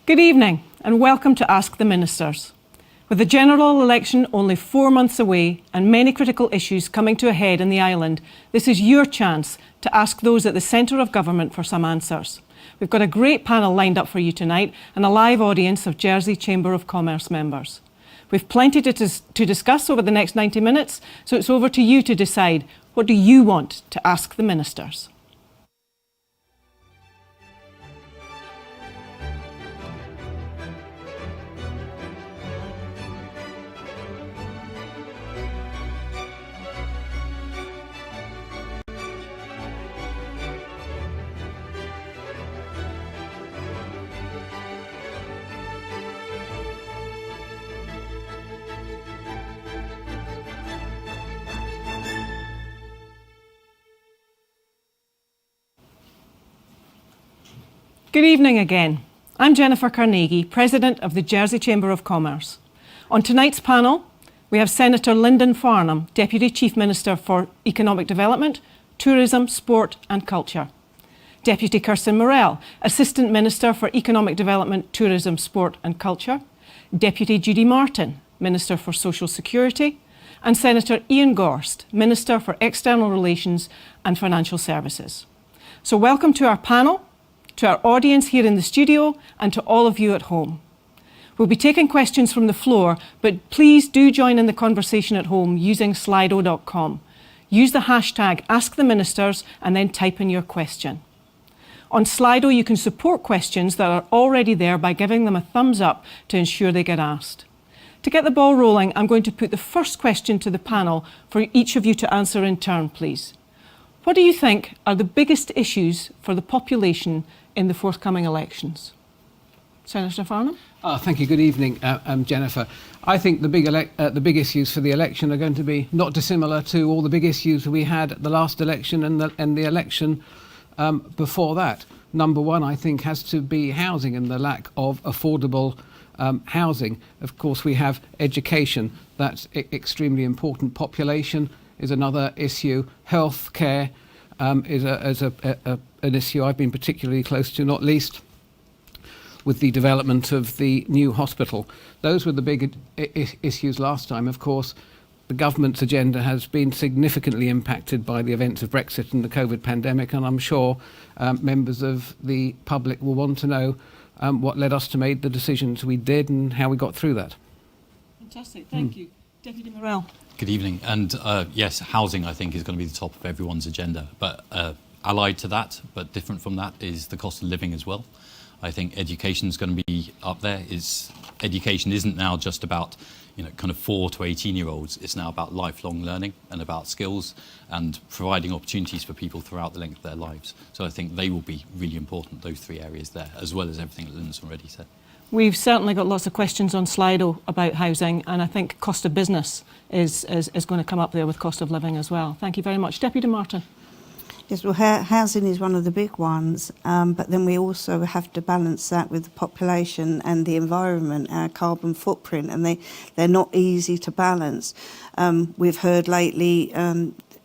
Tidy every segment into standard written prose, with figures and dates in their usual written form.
Good evening and welcome to Ask the Ministers. With the general election only 4 months away and many critical issues coming to a head in the island, this is your chance to ask those at the centre of government for some answers. We've got a great panel lined up for you tonight and a live audience of Jersey Chamber of Commerce members. We've plenty to discuss over the next 90 minutes, so it's over to you to decide, what do you want to ask the ministers? Good evening again. I'm Jennifer Carnegie, President of the Jersey Chamber of Commerce. On tonight's panel, we have Senator Lyndon Farnham, Deputy Chief Minister for Economic Development, Tourism, Sport and Culture. Deputy Kirsten Morel, Assistant Minister for Economic Development, Tourism, Sport and Culture. Deputy Judy Martin, Minister for Social Security. And Senator Ian Gorst, Minister for External Relations and Financial Services. So welcome to our panel, to our audience here in the studio and to all of you at home. We'll be taking questions from the floor, but please do join in the conversation at home using slido.com. Use the hashtag #AskTheMinisters and then type in your question. On Slido, you can support questions that are already there by giving them a thumbs up to ensure they get asked. To get the ball rolling, I'm going to put the first question to the panel for each of you to answer in turn, please. What do you think are the biggest issues for the population in the forthcoming elections? Senator Farnham? Thank you. Good evening, Jennifer. I think the big issues for the election are going to be not dissimilar to all the big issues we had at the last election and the election before that. Number one, I think, has to be housing and the lack of affordable housing. Of course, we have education. That's extremely important. Population is another issue. Health care is an issue I've been particularly close to, not least with the development of the new hospital. Those were the big issues last time. Of course, the government's agenda has been significantly impacted by the events of Brexit and the COVID pandemic, and I'm sure members of the public will want to know what led us to make the decisions we did and how we got through that. Fantastic, thank you. Deputy Morel. Good evening. And yes, housing, I think, is going to be the top of everyone's agenda. But allied to that, but different from that, is the cost of living as well. I think education is going to be up there. Education isn't now just about, kind of 4 to 18-year-olds. It's now about lifelong learning and about skills and providing opportunities for people throughout the length of their lives. So I think they will be really important, those 3 areas there, as well as everything that Lynn's already said. We've certainly got lots of questions on Slido about housing, and I think cost of business is going to come up there with cost of living as well. Thank you very much. Deputy Martin. Yes, well, housing is one of the big ones, but then we also have to balance that with the population and the environment, our carbon footprint, and they're not easy to balance. We've heard lately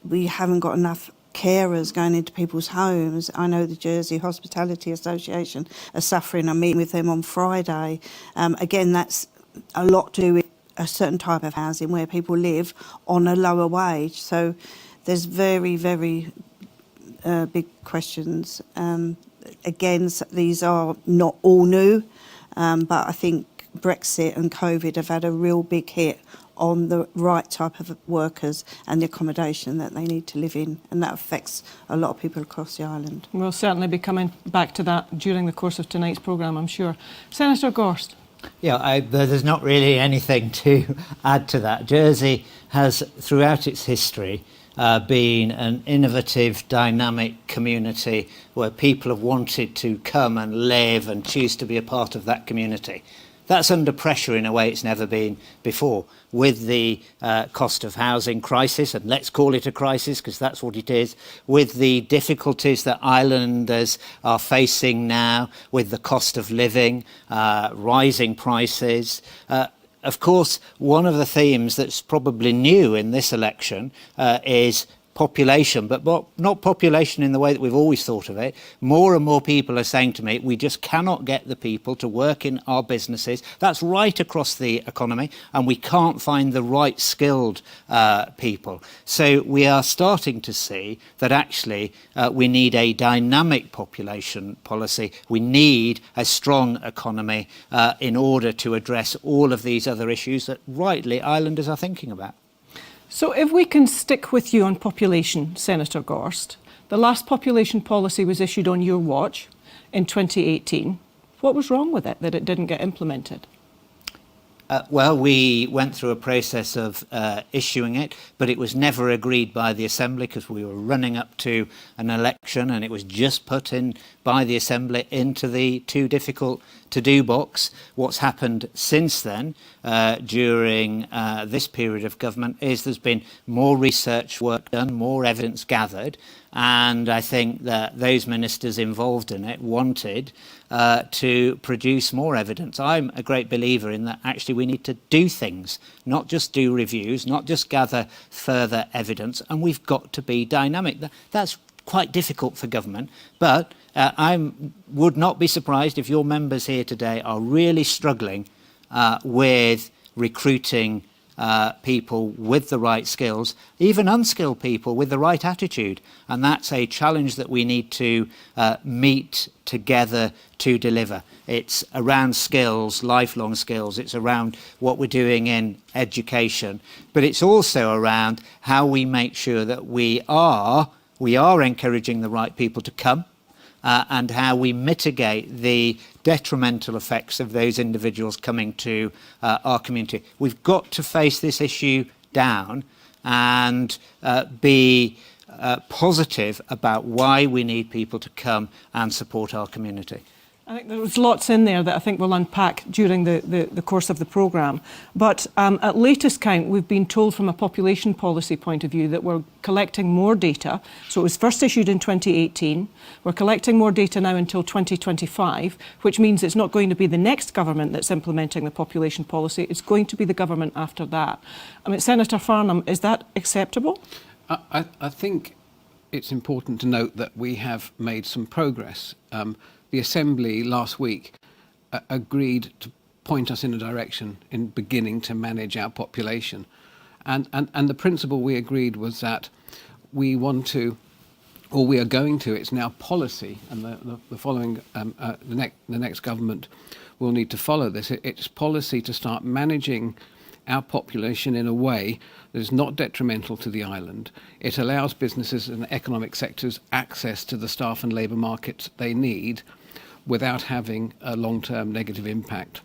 we haven't got enough carers going into people's homes. I know the Jersey Hospitality Association are suffering. I'm meeting with them on Friday. Again, that's a lot to do with a certain type of housing where people live on a lower wage. So there's very, very big questions. Again, these are not all new, but I think Brexit and COVID have had a real big hit on the right type of workers and the accommodation that they need to live in, and that affects a lot of people across the island. We'll certainly be coming back to that during the course of tonight's programme, I'm sure. Senator Gorst. Yeah, there's not really anything to add to that. Jersey has, throughout its history, been an innovative, dynamic community where people have wanted to come and live and choose to be a part of that community. That's under pressure in a way it's never been before, with the cost of housing crisis, and let's call it a crisis because that's what it is, with the difficulties that islanders are facing now, with the cost of living, rising prices. Of course, one of the themes that's probably new in this election is population, but not population in the way that we've always thought of it. More and more people are saying to me, we just cannot get the people to work in our businesses. That's right across the economy, and we can't find the right skilled people. So we are starting to see that actually we need a dynamic population policy. We need a strong economy in order to address all of these other issues that rightly islanders are thinking about. So if we can stick with you on population, Senator Gorst, the last population policy was issued on your watch in 2018. What was wrong with it that it didn't get implemented? Well, we went through a process of issuing it, but it was never agreed by the Assembly because we were running up to an election, and it was just put in by the Assembly into the too difficult to do box. What's happened since then, during this period of government, is there's been more research work done, more evidence gathered, and I think that those ministers involved in it wanted to produce more evidence. I'm a great believer in that actually we need to do things, not just do reviews, not just gather further evidence, and we've got to be dynamic. That's quite difficult for government, but I would not be surprised if your members here today are really struggling with recruiting people with the right skills, even unskilled people with the right attitude. And that's a challenge that we need to meet together to deliver. It's around skills, lifelong skills. It's around what we're doing in education. But it's also around how we make sure that we are encouraging the right people to come, and how we mitigate the detrimental effects of those individuals coming to our community. We've got to face this issue down and be positive about why we need people to come and support our community. I think there was lots in there that I think we'll unpack during the course of the programme. But at latest count, we've been told from a population policy point of view that we're collecting more data. So it was first issued in 2018. We're collecting more data now until 2025, which means it's not going to be the next government that's implementing the population policy. It's going to be the government after that. I mean, Senator Farnham, is that acceptable? I think it's important to note that we have made some progress. The Assembly last week agreed to point us in a direction in beginning to manage our population. And the principle we agreed was that we want to, or we are going to, it's now policy, and the following, the next government will need to follow this. It's policy to start managing our population in a way that is not detrimental to the island. It allows businesses and economic sectors access to the staff and labour markets they need without having a long-term negative impact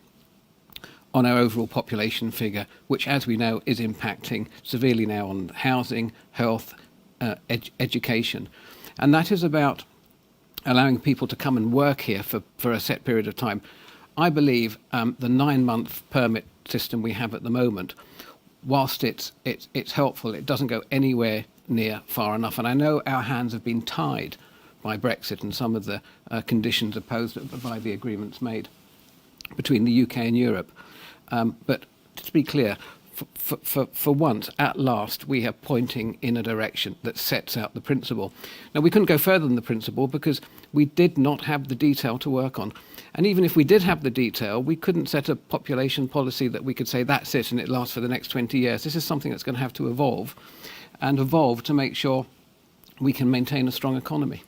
on our overall population figure, which, as we know, is impacting severely now on housing, health, education. And that is about allowing people to come and work here for a set period of time. I believe the 9-month permit system we have at the moment, whilst it's helpful, it doesn't go anywhere near far enough. And I know our hands have been tied by Brexit and some of the conditions imposed by the agreements made between the UK and Europe. But to be clear, for once, at last, we are pointing in a direction that sets out the principle. Now, we couldn't go further than the principle because we did not have the detail to work on. And even if we did have the detail, we couldn't set a population policy that we could say that's it and it lasts for the next 20 years. This is something that's going to have to evolve to make sure we can maintain a strong economy.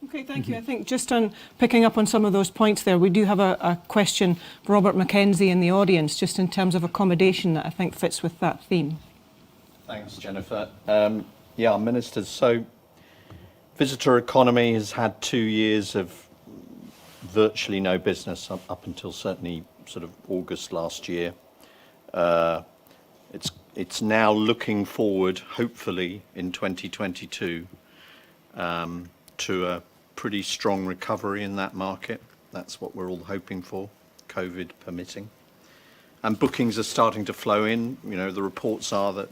Okay, thank you. I think just on picking up on some of those points there, we do have a question for Robert Mackenzie in the audience, just in terms of accommodation that I think fits with that theme. Thanks, Jennifer. Ministers, so visitor economy has had 2 years of virtually no business up until certainly sort of August last year. It's now looking forward, hopefully, in 2022 to a pretty strong recovery in that market. That's what we're all hoping for, COVID permitting. And bookings are starting to flow in. You know, the reports are that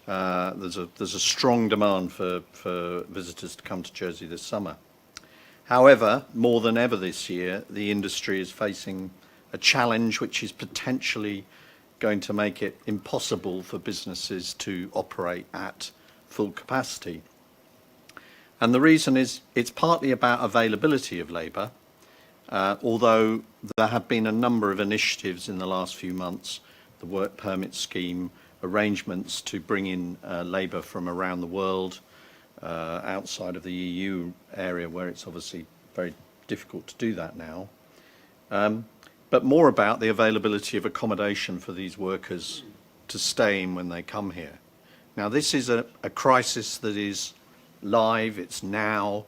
there's a strong demand for visitors to come to Jersey this summer. However, more than ever this year, the industry is facing a challenge which is potentially going to make it impossible for businesses to operate at full capacity. And the reason is it's partly about availability of labour, although there have been a number of initiatives in the last few months, the work permit scheme, arrangements to bring in labour from around the world, outside of the EU area where it's obviously very difficult to do that now, but more about the availability of accommodation for these workers to stay in when they come here. Now, this is a crisis that is live, it's now.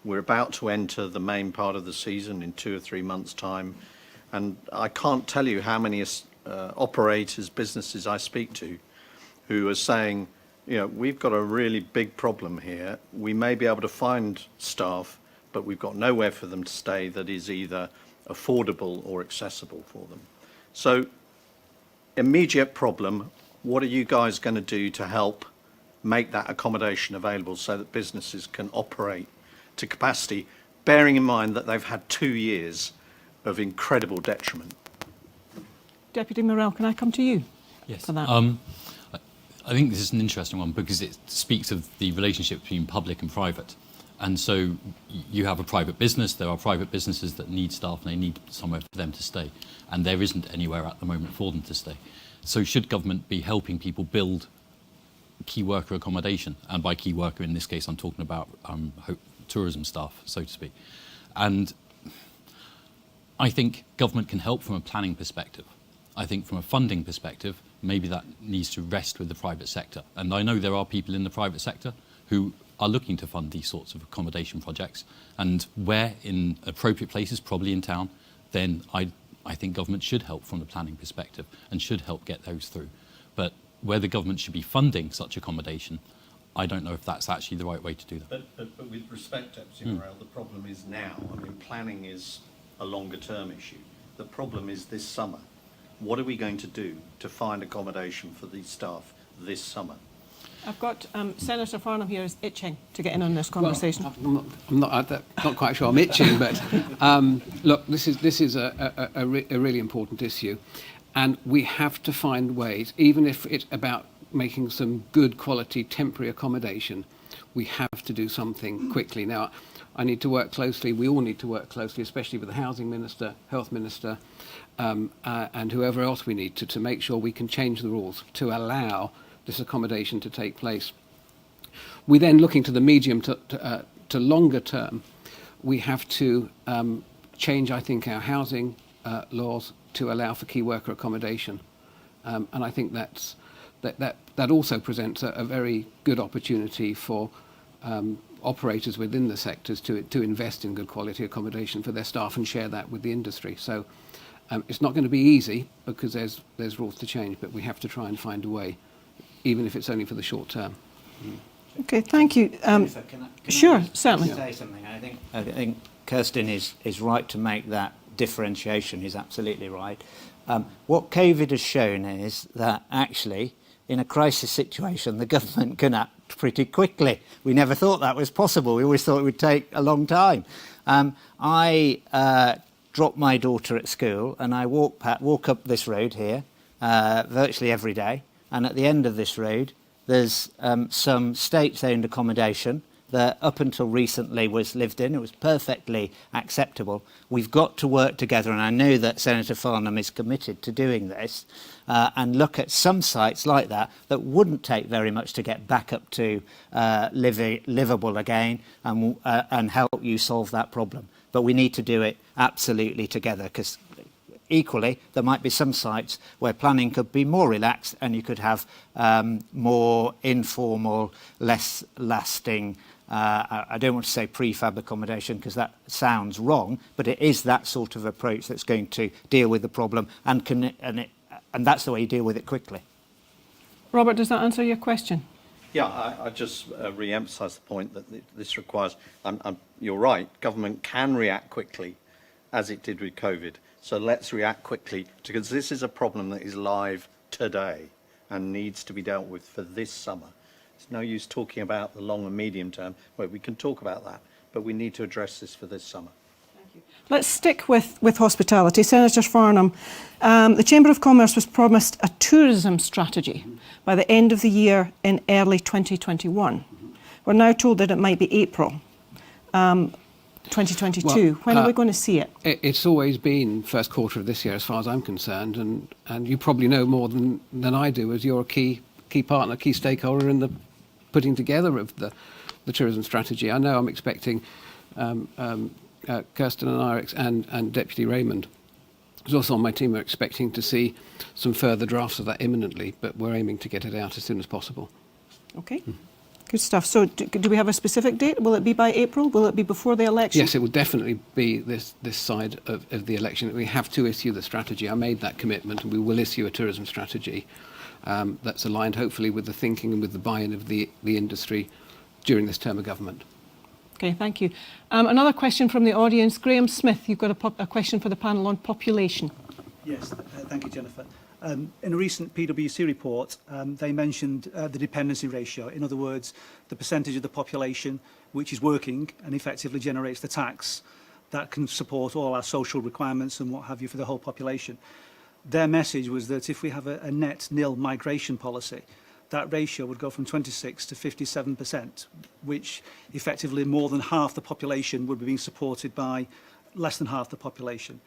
We're about to enter the main part of the season in 2 or 3 months' time, and I can't tell you how many operators, businesses I speak to who are saying, you know, we've got a really big problem here. We may be able to find staff, but we've got nowhere for them to stay that is either affordable or accessible for them. So, immediate problem, what are you guys going to do to help make that accommodation available so that businesses can operate to capacity, bearing in mind that they've had 2 years of incredible detriment? Deputy Morel, can I come to you Yes. for that? I think this is an interesting one because it speaks of the relationship between public and private. And so you have a private business, there are private businesses that need staff and they need somewhere for them to stay. And there isn't anywhere at the moment for them to stay. So should government be helping people build key worker accommodation? And by key worker in this case I'm talking about tourism staff, so to speak. And I think government can help from a planning perspective. I think from a funding perspective, maybe that needs to rest with the private sector. And I know there are people in the private sector who are looking to fund these sorts of accommodation projects. And where in appropriate places, probably in town, then I think government should help from the planning perspective and should help get those through. But where the government should be funding such accommodation, I don't know if that's actually the right way to do that. But with respect, Deputy Morel, the problem is now. I mean, planning is a longer term issue. The problem is this summer. What are we going to do to find accommodation for these staff this summer? I've got Senator Farnham here is itching to get in on this conversation. Well, I'm not quite sure I'm itching, but look, this is a really important issue, and we have to find ways, even if it's about making some good quality temporary accommodation, we have to do something quickly. Now, I need to work closely, we all need to work closely, especially with the Housing Minister, Health Minister, and whoever else we need to make sure we can change the rules to allow this accommodation to take place. We then, looking to the medium to longer term, we have to change, I think, our housing laws to allow for key worker accommodation. And I think that also presents a very good opportunity for operators within the sectors to invest in good quality accommodation for their staff and share that with the industry. So it's not going to be easy because there's rules to change, but we have to try and find a way, even if it's only for the short term. Okay, thank you. Jennifer, can I Sure, just certainly. say something? I think Kirsten is right to make that differentiation. He's absolutely right. What COVID has shown is that actually, in a crisis situation, the government can act pretty quickly. We never thought that was possible. We always thought it would take a long time. I dropped my daughter at school and I walk up this road here virtually every day. And at the end of this road, there's some state-owned accommodation that up until recently was lived in. It was perfectly acceptable. We've got to work together, and I know that Senator Farnham is committed to doing this, and look at some sites like that wouldn't take very much to get back up to livable again and help you solve that problem. But we need to do it absolutely together, because equally, there might be some sites where planning could be more relaxed and you could have more informal, less lasting, I don't want to say prefab accommodation because that sounds wrong, but it is that sort of approach that's going to deal with the problem and that's the way you deal with it quickly. Robert, does that answer your question? Yeah, I just re-emphasise the point that this requires, you're right, government can react quickly as it did with COVID. So let's react quickly, because this is a problem that is live today and needs to be dealt with for this summer. It's no use talking about the long and medium term. Well, we can talk about that, but we need to address this for this summer. Let's stick with hospitality. Senator Farnham, the Chamber of Commerce was promised a tourism strategy by the end of the year in early 2021. We're now told that it might be April 2022. Well, when are we going to see it? It's always been first quarter of this year, as far as I'm concerned, and you probably know more than I do, as you're a key partner, key stakeholder in the putting together of the tourism strategy. I know I'm expecting Kirsten and Deputy Raymond, who's also on my team, are expecting to see some further drafts of that imminently, but we're aiming to get it out as soon as possible. Okay. Good stuff. So do we have a specific date? Will it be by April? Will it be before the election? Yes, it will definitely be this side of the election. We have to issue the strategy. I made that commitment, and we will issue a tourism strategy that's aligned, hopefully, with the thinking and with the buy-in of the industry during this term of government. Okay, thank you. Another question from the audience. Graham Smith, you've got a question for the panel on population. Yes, thank you, Jennifer. In a recent PwC report, they mentioned the dependency ratio. In other words, the percentage of the population which is working and effectively generates the tax that can support all our social requirements and what have you for the whole population. Their message was that if we have a net nil migration policy, that ratio would go from 26 to 57%, which effectively more than half the population would be being supported by less than half the population.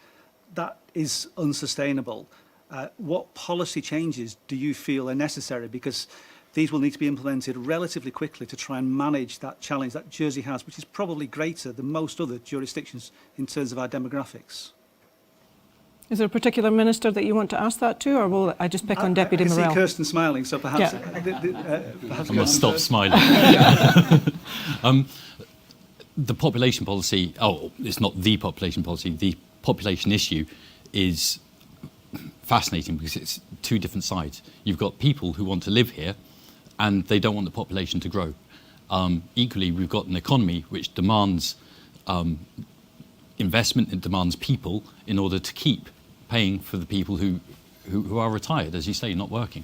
That is unsustainable. What policy changes do you feel are necessary? Because these will need to be implemented relatively quickly to try and manage that challenge that Jersey has, which is probably greater than most other jurisdictions in terms of our demographics. Is there a particular minister that you want to ask that to, or will I just pick on Deputy Morel? I see Kirsten smiling, so perhaps... I must stop smiling. The population policy, it's not the population policy, the population issue is fascinating because it's two different sides. You've got people who want to live here and they don't want the population to grow. Equally, we've got an economy which demands investment, it demands people in order to keep paying for the people who are retired, as you say, not working.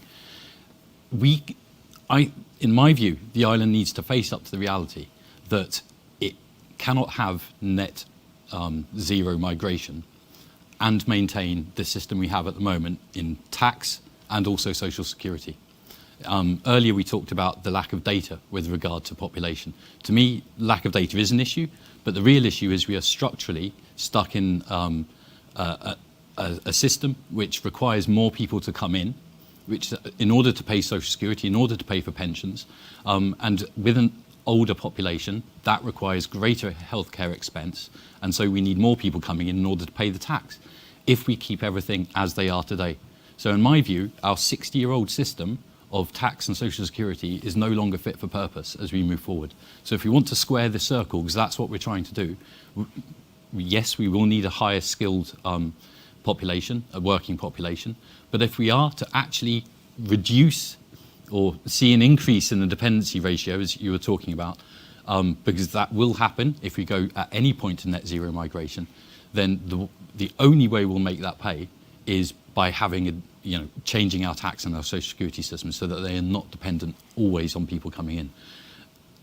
In my view, the island needs to face up to the reality that it cannot have net zero migration and maintain the system we have at the moment in tax and also social security. Earlier we talked about the lack of data with regard to population. To me, lack of data is an issue, but the real issue is we are structurally stuck in a system which requires more people to come in, which in order to pay social security, in order to pay for pensions, and with an older population, that requires greater healthcare expense, and so we need more people coming in order to pay the tax if we keep everything as they are today. So in my view, our 60-year-old system of tax and social security is no longer fit for purpose as we move forward. So if we want to square the circle, because that's what we're trying to do, yes, we will need a higher skilled population, a working population, but if we are to actually reduce or see an increase in the dependency ratio, as you were talking about, because that will happen if we go at any point to net zero migration, then the only way we'll make that pay is by having changing our tax and our social security system so that they are not dependent always on people coming in.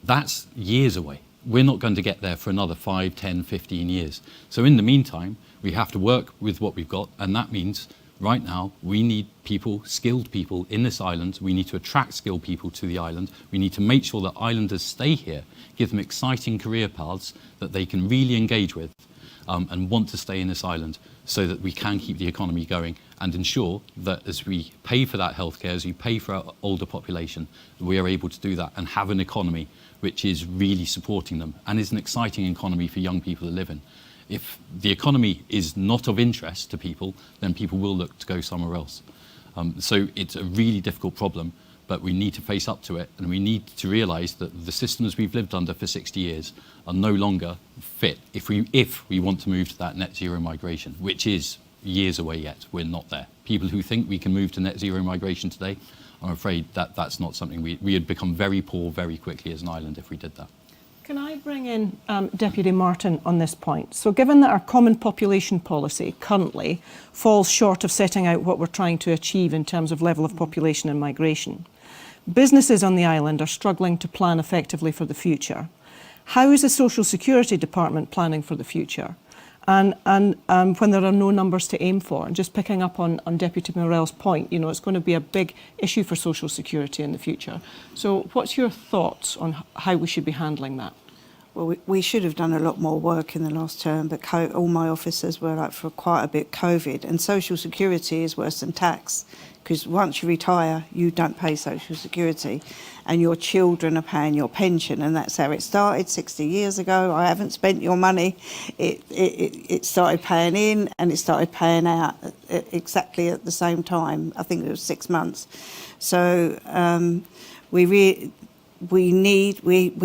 That's years away. We're not going to get there for another 5, 10, 15 years. So in the meantime, we have to work with what we've got, and that means right now we need people, skilled people in this island. We need to attract skilled people to the island. We need to make sure that islanders stay here, give them exciting career paths that they can really engage with and want to stay in this island so that we can keep the economy going and ensure that as we pay for that healthcare, as we pay for our older population, we are able to do that and have an economy which is really supporting them and is an exciting economy for young people to live in. If the economy is not of interest to people, then people will look to go somewhere else. So it's a really difficult problem, but we need to face up to it, and we need to realise that the systems we've lived under for 60 years are no longer fit if we want to move to that net zero migration, which is years away yet. We're not there. People who think we can move to net zero migration today, I'm afraid that that's not something we would become very poor very quickly as an island if we did that. Can I bring in Deputy Martin on this point? So given that our common population policy currently falls short of setting out what we're trying to achieve in terms of level of population and migration, businesses on the island are struggling to plan effectively for the future. How is the Social Security Department planning for the future? and when there are no numbers to aim for. And just picking up on Deputy Morel's point, you know, it's going to be a big issue for social security in the future. So what's your thoughts on how we should be handling that? Well, we should have done a lot more work in the last term, but all my officers were like for quite a bit COVID. And social security is worse than tax, because once you retire, you don't pay social security, and your children are paying your pension, and that's how it started 60 years ago. I haven't spent your money. It started paying in, and it started paying out exactly at the same time. I think it was 6 months. So we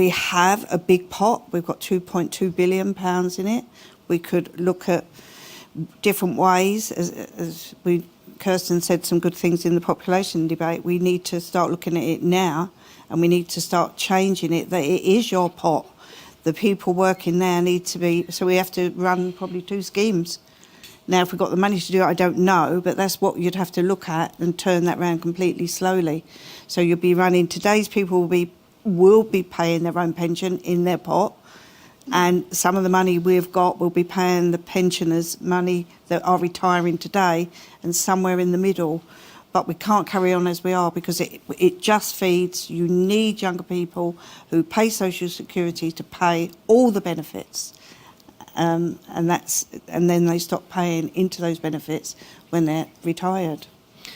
have a big pot. We've got £2.2 billion in it. We could look at different ways, as Kirsten said some good things in the population debate. We need to start looking at it now, and we need to start changing it, that it is your pot. The people working there need to be, so we have to run probably 2 schemes. Now, if we've got the money to do it, I don't know, but that's what you'd have to look at and turn that around completely slowly. So you'll be running, today's people will be paying their own pension in their pot, and some of the money we've got will be paying the pensioners money that are retiring today, and somewhere in the middle. But we can't carry on as we are, because it just feeds. You need younger people who pay social security to pay all the benefits, and then they stop paying into those benefits when they're retired.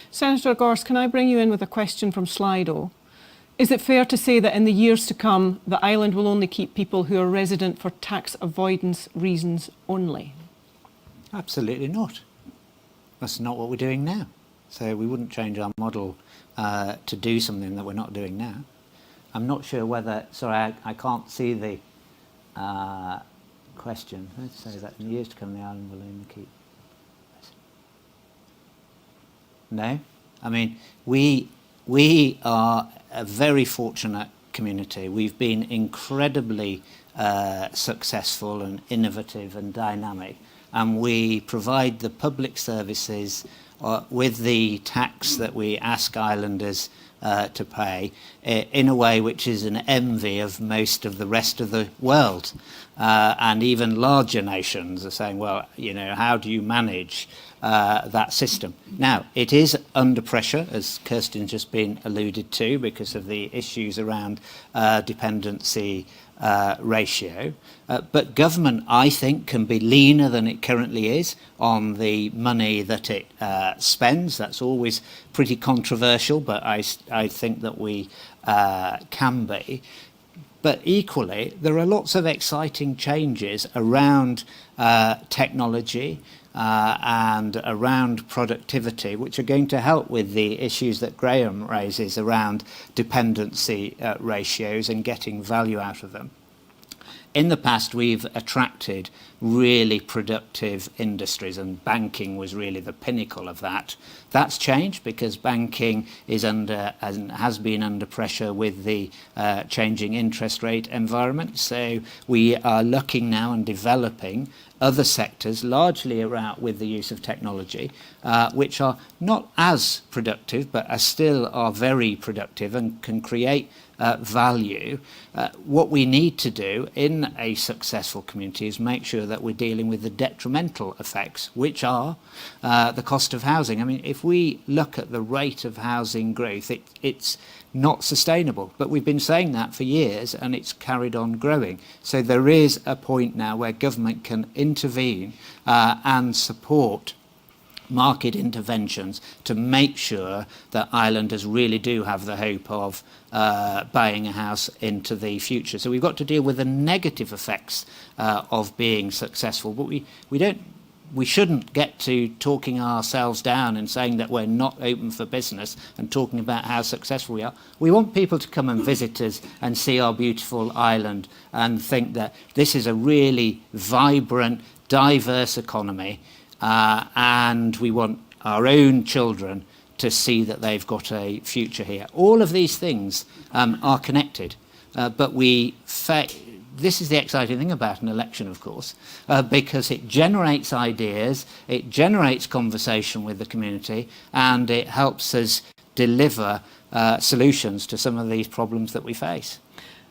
Senator Gorst, can I bring you in with a question from Slido? Is it fair to say that in the years to come, the island will only keep people who are resident for tax avoidance reasons only? Absolutely not. That's not what we're doing now. So we wouldn't change our model to do something that we're not doing now. I'm not sure whether, sorry, I can't see the question. Let's say that in the years to come, the island will only keep. No? I mean, we are a very fortunate community. We've been incredibly successful and innovative and dynamic, and we provide the public services with the tax that we ask islanders to pay in a way which is an envy of most of the rest of the world. And even larger nations are saying, well, you know, how do you manage that system? Now, it is under pressure, as Kirsten's just been alluded to, because of the issues around dependency ratio. But government, I think, can be leaner than it currently is on the money that it spends. That's always pretty controversial, but I think that we can be. But equally, there are lots of exciting changes around technology and around productivity, which are going to help with the issues that Graham raises around dependency ratios and getting value out of them. In the past, we've attracted really productive industries, and banking was really the pinnacle of that. That's changed because banking is under and has been under pressure with the changing interest rate environment. So we are looking now and developing other sectors, largely around with the use of technology, which are not as productive, but are very productive and can create value. What we need to do in a successful community is make sure that we're dealing with the detrimental effects, which are the cost of housing. I mean, if we look at the rate of housing growth, it's not sustainable. But we've been saying that for years, and it's carried on growing. So there is a point now where government can intervene and support market interventions to make sure that islanders really do have the hope of buying a house into the future. So we've got to deal with the negative effects of being successful, but we shouldn't get to talking ourselves down and saying that we're not open for business and talking about how successful we are. We want people to come and visit us and see our beautiful island and think that this is a really vibrant, diverse economy, and we want our own children to see that they've got a future here. All of these things are connected, but this is the exciting thing about an election, of course, because it generates ideas, it generates conversation with the community, and it helps us deliver solutions to some of these problems that we face.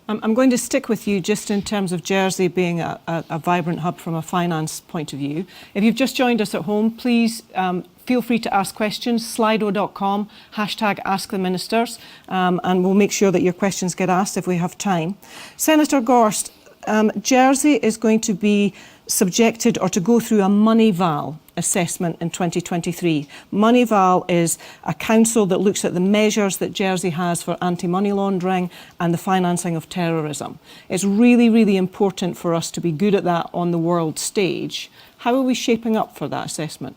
I'm going to stick with you just in terms of Jersey being a vibrant hub from a finance point of view. If you've just joined us at home, please feel free to ask questions. Slido.com, #AskTheMinisters, and we'll make sure that your questions get asked if we have time. Senator Gorst, Jersey is going to be subjected or to go through a Moneyval assessment in 2023. Moneyval is a council that looks at the measures that Jersey has for anti-money laundering and the financing of terrorism. It's really, really important for us to be good at that on the world stage. How are we shaping up for that assessment?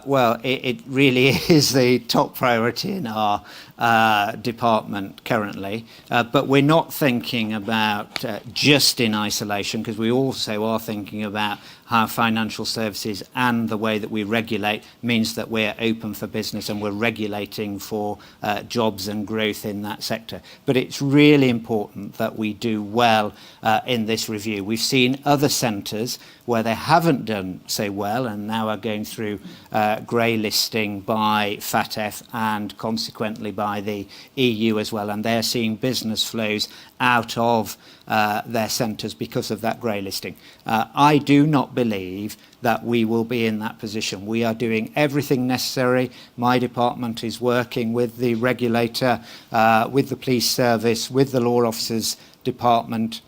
Well, it really is the top priority in our department currently, but we're not thinking about just in isolation, because we also are thinking about how financial services and the way that we regulate means that we're open for business and we're regulating for jobs and growth in that sector. But it's really important that we do well in this review. We've seen other centres where they haven't done so well and now are going through grey listing by FATF and consequently by the EU as well, and they're seeing business flows out of their centres because of that grey listing. I do not believe that we will be in that position. We are doing everything necessary. My department is working with the regulator, with the police service, with the law officers department,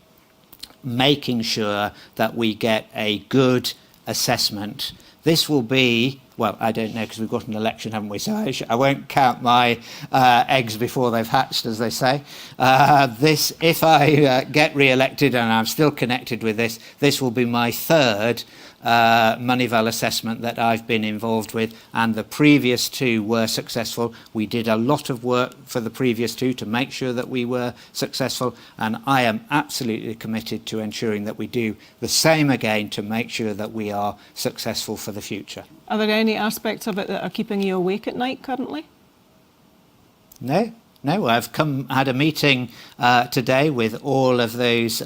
making sure that we get a good assessment. This will be, well, I don't know, because we've got an election, haven't we? So I won't count my eggs before they've hatched, as they say. If I get re-elected and I'm still connected with this will be my third Moneyval assessment that I've been involved with, and the previous two were successful. We did a lot of work for the previous two to make sure that we were successful, and I am absolutely committed to ensuring that we do the same again to make sure that we are successful for the future. Are there any aspects of it that are keeping you awake at night currently? No, I've had a meeting today with all of those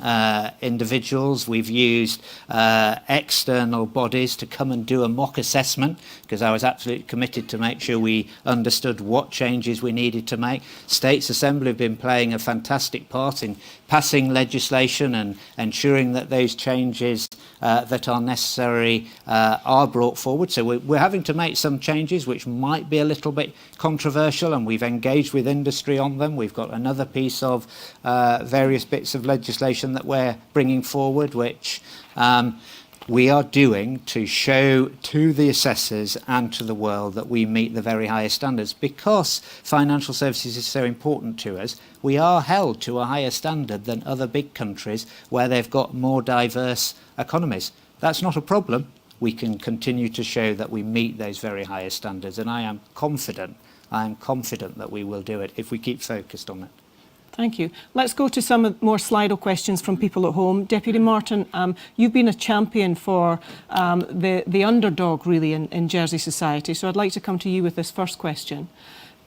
individuals. We've used external bodies to come and do a mock assessment because I was absolutely committed to make sure we understood what changes we needed to make. States Assembly have been playing a fantastic part in passing legislation and ensuring that those changes that are necessary are brought forward. So we're having to make some changes which might be a little bit controversial, and we've engaged with industry on them. We've got another piece of various bits of legislation that we're bringing forward, which we are doing to show to the assessors and to the world that we meet the very highest standards. Because financial services is so important to us, we are held to a higher standard than other big countries where they've got more diverse economies. That's not a problem. We can continue to show that we meet those very highest standards, and I am confident that we will do it if we keep focused on it. Thank you. Let's go to some more Slido questions from people at home. Deputy Martin, you've been a champion for the underdog, really, in Jersey society. So I'd like to come to you with this first question.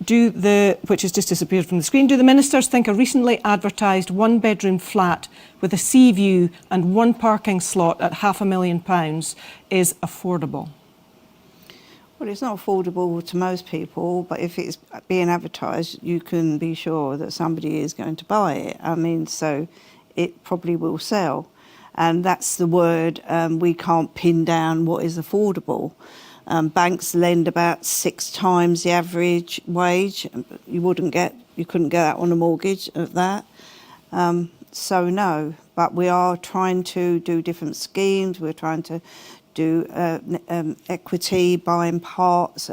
Which has just disappeared from the screen. Do the ministers think a recently advertised one-bedroom flat with a sea view and one parking slot at £500,000 is affordable? Well, it's not affordable to most people, but if it's being advertised, you can be sure that somebody is going to buy it. I mean, so it probably will sell. And that's the word, we can't pin down what is affordable. Banks lend about 6 times the average wage. You couldn't get that on a mortgage of that. So no, but we are trying to do different schemes. We're trying to do equity, buying parts,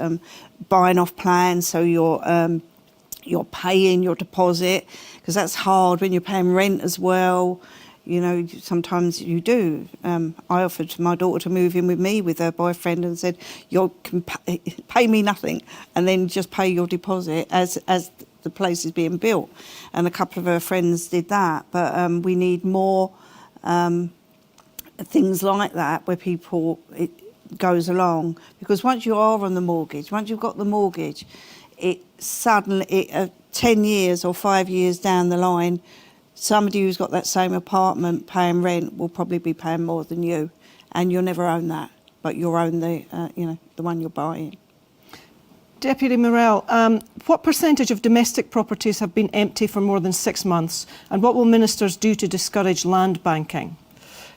buying off plans, so you're paying your deposit, because that's hard when you're paying rent as well. You know, sometimes you do. I offered my daughter to move in with me with her boyfriend and said, you can pay me nothing and then just pay your deposit as the place is being built. And a couple of her friends did that. But we need more things like that where it goes along. Because once you are on the mortgage, once you've got the mortgage, it suddenly, 10 years or 5 years down the line, somebody who's got that same apartment paying rent will probably be paying more than you, and you'll never own that, but you'll own the one you're buying. Deputy Morel, what percentage of domestic properties have been empty for more than 6 months, and what will ministers do to discourage land banking?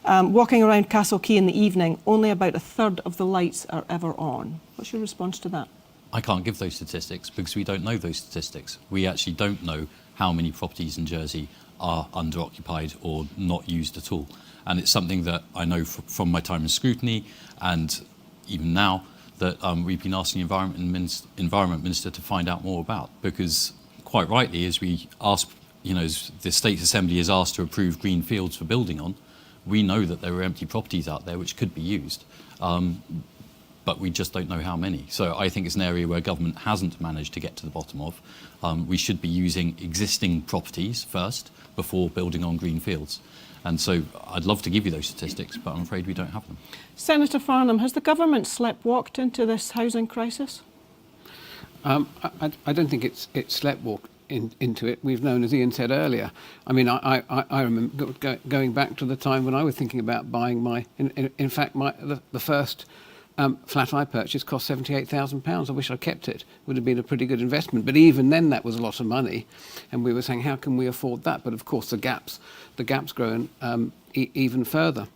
Walking around Castle Quay in the evening, only about a third of the lights are ever on. What's your response to that? I can't give those statistics because we don't know those statistics. We actually don't know how many properties in Jersey are under-occupied or not used at all. And it's something that I know from my time in scrutiny and even now that we've been asking the Environment Minister to find out more about, because quite rightly, as we ask, as the State Assembly is asked to approve green fields for building on, we know that there are empty properties out there which could be used, but we just don't know how many. So I think it's an area where government hasn't managed to get to the bottom of. We should be using existing properties first before building on green fields. And so I'd love to give you those statistics, but I'm afraid we don't have them. Senator Farnham, has the government sleptwalked into this housing crisis? I don't think it's sleptwalked into it. We've known, as Ian said earlier. I mean, I remember going back to the time when I was thinking about buying in fact, the first flat I purchased cost £78,000. I wish I'd kept it. It would have been a pretty good investment. But even then, that was a lot of money. And we were saying, how can we afford that? But of course, the gap's grown even further.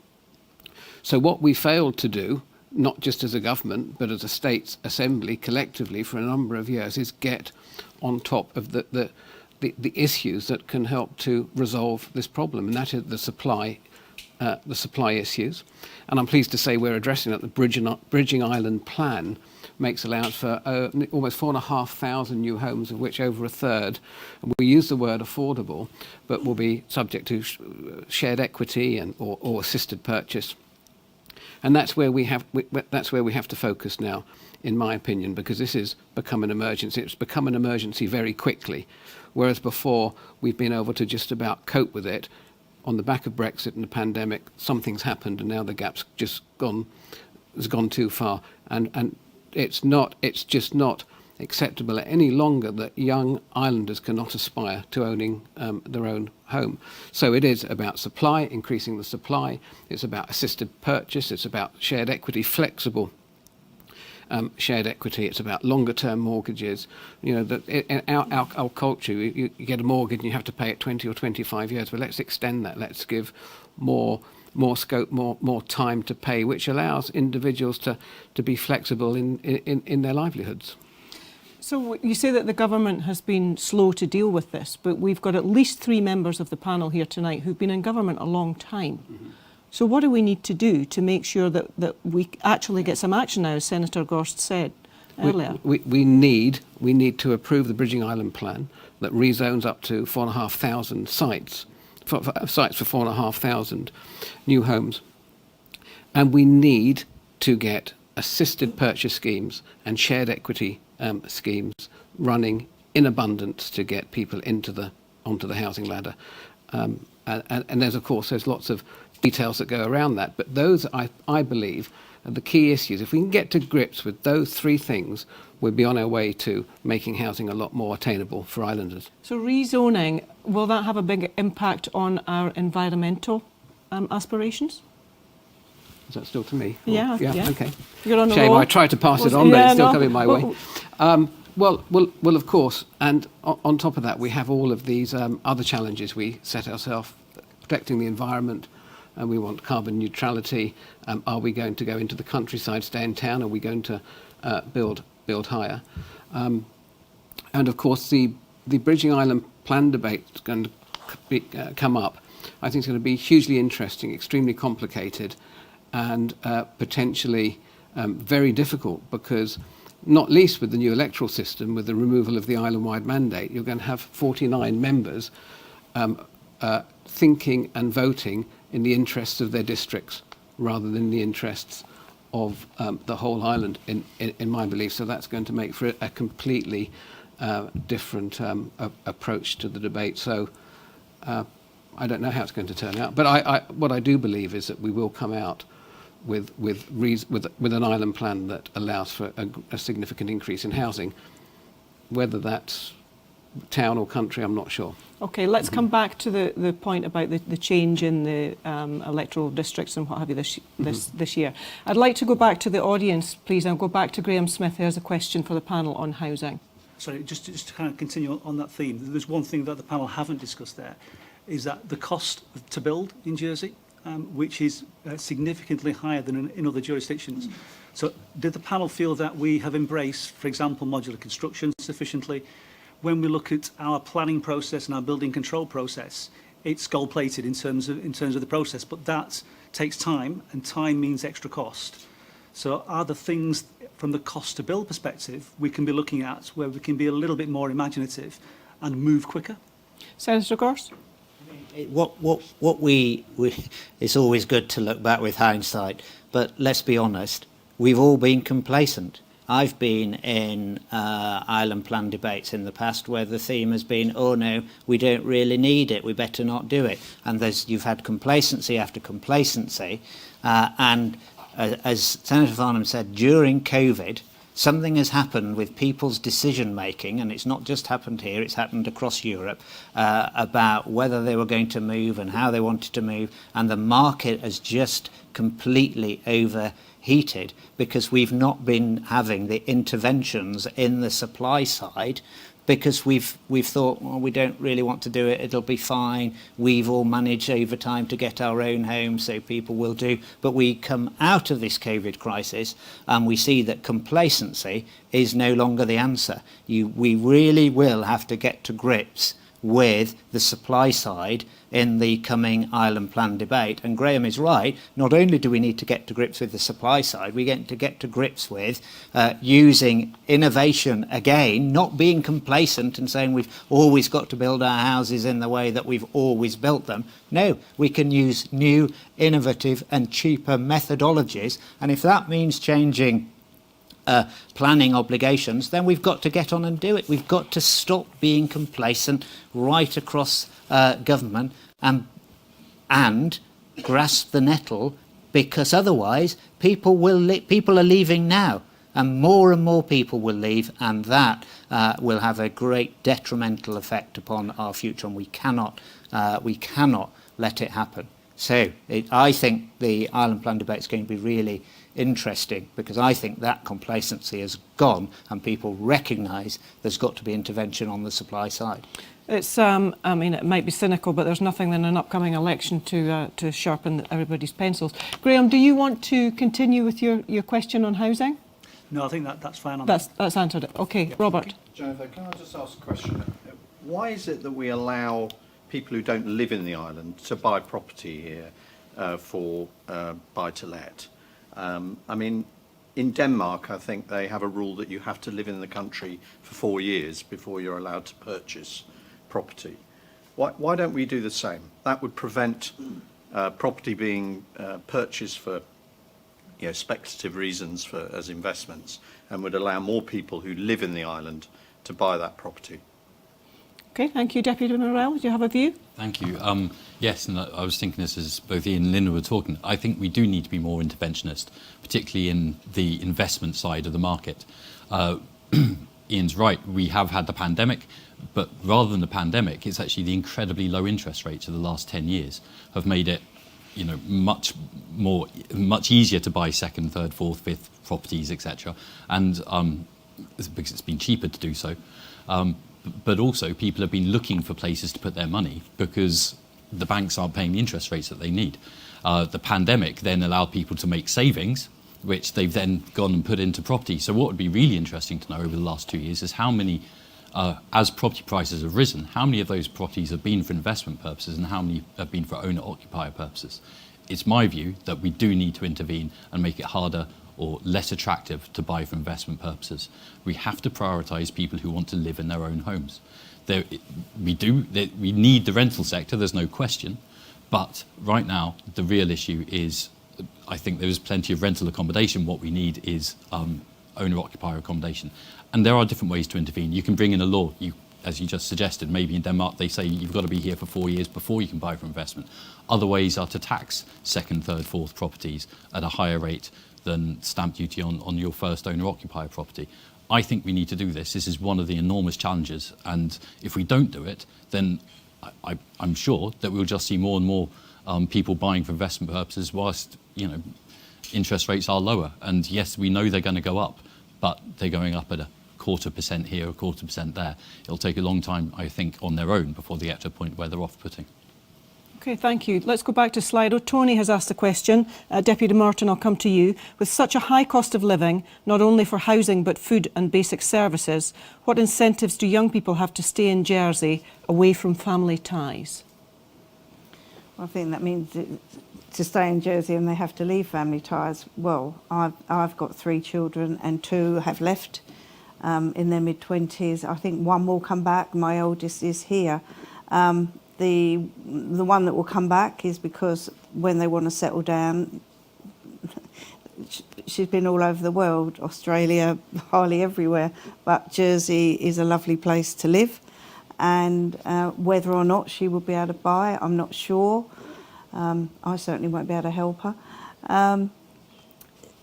So what we failed to do, not just as a government, but as a State Assembly collectively for a number of years, is get on top of the issues that can help to resolve this problem. And that is the supply issues. And I'm pleased to say we're addressing that. The Bridging Island plan makes allowance for almost 4,500 new homes, of which over a third, and we use the word affordable, but will be subject to shared equity or assisted purchase. And that's where we have to focus now, in my opinion, because this has become an emergency. It's become an emergency very quickly, whereas before we've been able to just about cope with it. On the back of Brexit and the pandemic, something's happened, and now the gap's just gone too far, and it's just not acceptable any longer that young islanders cannot aspire to owning their own home. So it is about supply, increasing the supply. It's about assisted purchase. It's about shared equity, flexible shared equity. It's about longer-term mortgages. In our culture, you get a mortgage and you have to pay it 20 or 25 years. But let's extend that. Let's give more scope, more time to pay, which allows individuals to be flexible in their livelihoods. So you say that the government has been slow to deal with this, but we've got at least 3 members of the panel here tonight who've been in government a long time. Mm-hmm. So what do we need to do to make sure that we actually get some action now, as Senator Gorst said earlier? We need to approve the Bridging Island plan that rezones up to 4,500 sites for 4,500 new homes. And we need to get assisted purchase schemes and shared equity schemes running in abundance to get people onto the housing ladder. And there's lots of details that go around that, but those I believe are the key issues. If we can get to grips with those 3 things, we'll be on our way to making housing a lot more attainable for islanders. So rezoning, will that have a big impact on our environmental aspirations? Is that still to me? Yeah. Okay. You're on a Shame, roll. I tried to pass it on, but it's still coming my way. Well, of course, and on top of that, we have all of these other challenges we set ourselves, protecting the environment, and we want carbon neutrality. Are we going to go into the countryside, stay in town? Are we going to build higher? And of course, the Bridging Island plan debate is going to come up. I think it's going to be hugely interesting, extremely complicated, and potentially very difficult, because not least with the new electoral system, with the removal of the island-wide mandate, you're going to have 49 members thinking and voting in the interests of their districts rather than the interests of the whole island, in my belief. So that's going to make for a completely different approach to the debate. So I don't know how it's going to turn out, but what I do believe is that we will come out with an island plan that allows for a significant increase in housing. Whether that's town or country, I'm not sure. Okay, let's come back to the point about the change in the electoral districts and what have you this year. I'd like to go back to the audience, please. I'll go back to Graham Smith. There's a question for the panel on housing. Sorry, just to kind of continue on that theme, there's one thing that the panel haven't discussed there, is that the cost to build in Jersey, which is significantly higher than in other jurisdictions. So did the panel feel that we have embraced, for example, modular construction sufficiently? When we look at our planning process and our building control process, it's gold-plated in terms of the process, but that takes time, and time means extra cost. So are there things from the cost to build perspective we can be looking at where we can be a little bit more imaginative and move quicker? Senator Gorst? What we it's always good to look back with hindsight, but let's be honest, we've all been complacent. I've been in island plan debates in the past where the theme has been, oh no, we don't really need it, we better not do it. And you've had complacency after complacency. And as Senator Farnham said, during COVID, something has happened with people's decision making, and it's not just happened here, it's happened across Europe, about whether they were going to move and how they wanted to move, and the market has just completely overheated because we've not been having the interventions in the supply side because we've thought, well, we don't really want to do it, it'll be fine, we've all managed over time to get our own homes, so people will do. But we come out of this COVID crisis and we see that complacency is no longer the answer. We really will have to get to grips with the supply side in the coming island plan debate. And Graham is right, not only do we need to get to grips with the supply side, we get to get to grips with using innovation again, not being complacent and saying we've always got to build our houses in the way that we've always built them. No, we can use new, innovative and cheaper methodologies, and if that means changing planning obligations, then we've got to get on and do it. We've got to stop being complacent right across government and grasp the nettle, because otherwise people are leaving now, and more people will leave, and that will have a great detrimental effect upon our future, and we cannot let it happen. So I think the island plan debate is going to be really interesting, because I think that complacency has gone and people recognise there's got to be intervention on the supply side. It's, I mean, it might be cynical, but there's nothing in an upcoming election to sharpen everybody's pencils. Graham, do you want to continue with your question on housing? No, I think that's fine. That's answered it. Okay, Robert. Jennifer, can I just ask a question? Why is it that we allow people who don't live in the island to buy property here for buy-to-let? I mean, in Denmark, I think they have a rule that you have to live in the country for 4 years before you're allowed to purchase property. Why don't we do the same? That would prevent property being purchased for speculative reasons as investments, and would allow more people who live in the island to buy that property. Okay, thank you. Deputy Morel, do you have a view? Thank you. Yes, and I was thinking this as both Ian and Lyndon were talking. I think we do need to be more interventionist, particularly in the investment side of the market. Ian's right, we have had the pandemic, but rather than the pandemic, it's actually the incredibly low interest rates of the last 10 years have made it much easier to buy second, third, fourth, fifth properties, etc. And because it's been cheaper to do so. But also people have been looking for places to put their money because the banks aren't paying the interest rates that they need. The pandemic then allowed people to make savings, which they've then gone and put into property. So what would be really interesting to know over the last 2 years is how many, as property prices have risen, how many of those properties have been for investment purposes and how many have been for owner-occupier purposes. It's my view that we do need to intervene and make it harder or less attractive to buy for investment purposes. We have to prioritise people who want to live in their own homes. We need the rental sector, there's no question, but right now the real issue is, I think there is plenty of rental accommodation. What we need is owner-occupier accommodation. And there are different ways to intervene. You can bring in a law, as you just suggested. Maybe in Denmark they say you've got to be here for 4 years before you can buy for investment. Other ways are to tax second, third, fourth properties at a higher rate than stamp duty on your first owner-occupier property. I think we need to do this. This is one of the enormous challenges, and if we don't do it, then I'm sure that we'll just see more and more people buying for investment purposes whilst, interest rates are lower. And yes, we know they're going to go up, but they're going up at 0.25% here, 0.25% there. It'll take a long time, I think, on their own before they get to a point where they're off-putting. Okay, thank you. Let's go back to Slido. Tony has asked a question. Deputy Merton, I'll come to you. With such a high cost of living, not only for housing but food and basic services, what incentives do young people have to stay in Jersey away from family ties? I think that means to stay in Jersey and they have to leave family ties. Well, I've got 3 children and 2 have left in their mid-20s. I think 1 will come back. My oldest is here. The one that will come back is because when they want to settle down, she's been all over the world, Australia, hardly everywhere, but Jersey is a lovely place to live. And whether or not she will be able to buy, I'm not sure. I certainly won't be able to help her.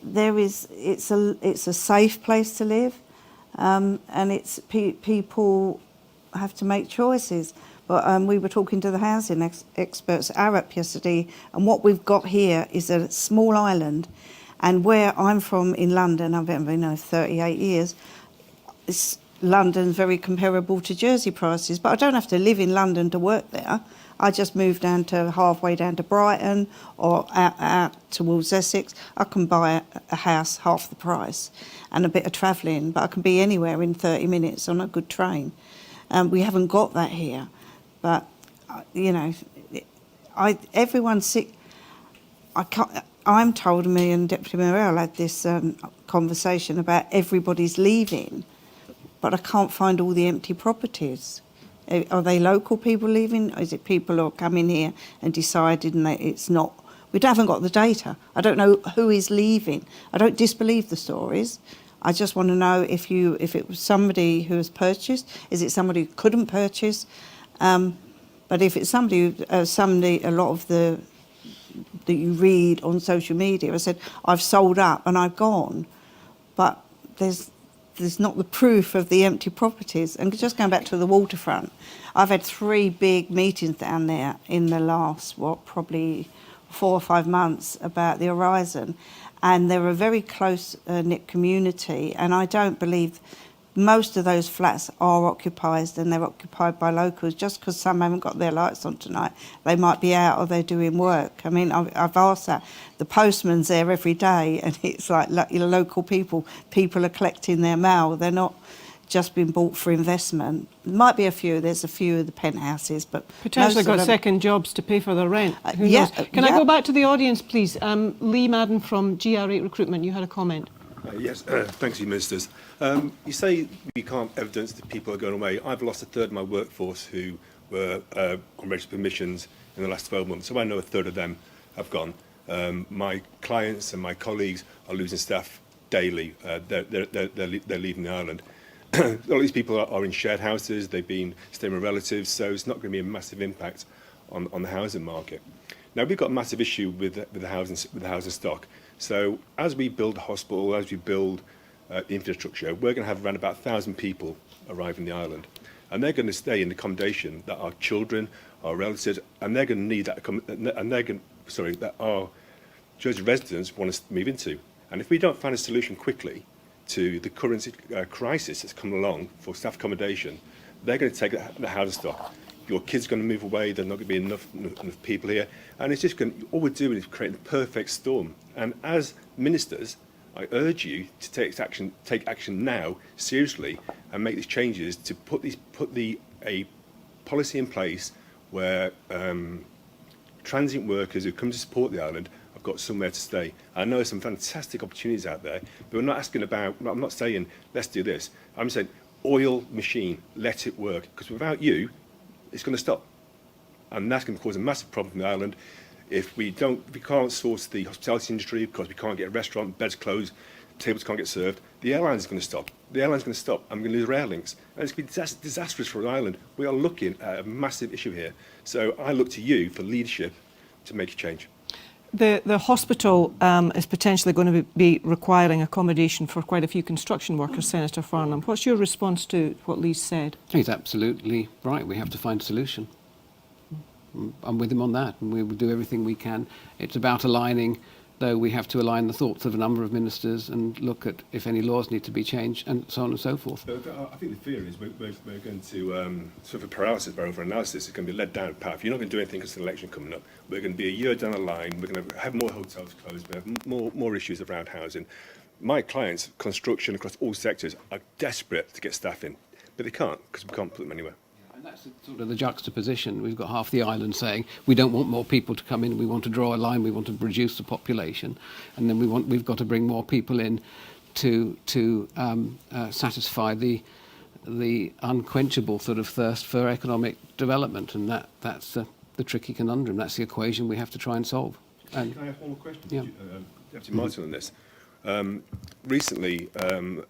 It's a safe place to live, and it's people have to make choices. But we were talking to the housing experts at Arup yesterday, and what we've got here is a small island. And where I'm from in London, I've been 38 years, London's very comparable to Jersey prices, but I don't have to live in London to work there. I just move halfway down to Brighton or out towards Essex. I can buy a house half the price and a bit of travelling, but I can be anywhere in 30 minutes on a good train. We haven't got that here. But, everyone's sick. I'm told, me and Deputy Morel had this conversation about everybody's leaving, but I can't find all the empty properties. Are they local people leaving? Is it people who are coming here and decided and it's not? We haven't got the data. I don't know who is leaving. I don't disbelieve the stories. I just want to know if it was somebody who has purchased. Is it somebody who couldn't purchase? But if it's somebody, a lot of that you read on social media, I said, I've sold up and I've gone. But there's not the proof of the empty properties. And just going back to the waterfront, I've had 3 big meetings down there in the last, probably 4 or 5 months about the horizon. And they're a very close-knit community. And I don't believe most of those flats are occupied, and they're occupied by locals. Just because some haven't got their lights on tonight, they might be out or they're doing work. I mean, I've asked that. The postman's there every day, and it's like local people. People are collecting their mail. They're not just been bought for investment. There might be a few. There's a few of the penthouses, but potentially got second jobs to pay for their rent. Who knows? Can I go back to the audience, please? Lee Madden from GR8 Recruitment. You had a comment. Yes, thanks, you ministers. You say you can't evidence that people are going away. I've lost a third of my workforce who were on registered permissions in the last 12 months, so I know a third of them have gone. My clients and my colleagues are losing staff daily. They're leaving the island. A lot of these people are in shared houses. They've been staying with relatives, so it's not going to be a massive impact on the housing market. Now, we've got a massive issue with the housing stock. So as we build the hospital, as we build the infrastructure, we're going to have around about 1,000 people arrive in the island. And they're going to stay in accommodation that our children, our relatives, and they're going to need that, that our Jersey residents want to move into. And if we don't find a solution quickly to the current crisis that's come along for staff accommodation, they're going to take the housing stock. Your kids are going to move away, there's not going to be enough people here. And it's just all we're doing is creating a perfect storm. And as ministers, I urge you to take action now, seriously, and make these changes to put a policy in place where transient workers who come to support the island have got somewhere to stay. I know there's some fantastic opportunities out there, but we're not asking about, I'm not saying, let's do this. I'm saying, oil machine, let it work. Because without you, it's going to stop. And that's going to cause a massive problem in the island. If we can't source the hospitality industry because we can't get a restaurant, beds closed, tables can't get served, the airline's going to stop. The airline's going to stop. I'm going to lose rail links. And it's going to be disastrous for an island. We are looking at a massive issue here. So I look to you for leadership to make a change. The hospital is potentially going to be requiring accommodation for quite a few construction workers, Senator Farnham. What's your response to what Lee's said? He's absolutely right. We have to find a solution. I'm with him on that, and we will do everything we can. It's about aligning, though we have to align the thoughts of a number of ministers and look at if any laws need to be changed, and so on and so forth. I think the fear is we're going to sort of paralysis by over-analysis. It's going to be led down a path. You're not going to do anything because there's an election coming up. We're going to be a year down the line. We're going to have more hotels closed. We have more issues around housing. My clients, construction across all sectors, are desperate to get staff in, but they can't because we can't put them anywhere. And that's sort of the juxtaposition. We've got half the island saying we don't want more people to come in, we want to draw a line, we want to reduce the population, and then we've got to bring more people in to satisfy the unquenchable sort of thirst for economic development, and that's the tricky conundrum. That's the equation we have to try and solve. And can I have one more question? Yeah. Deputy Martin on this. Recently,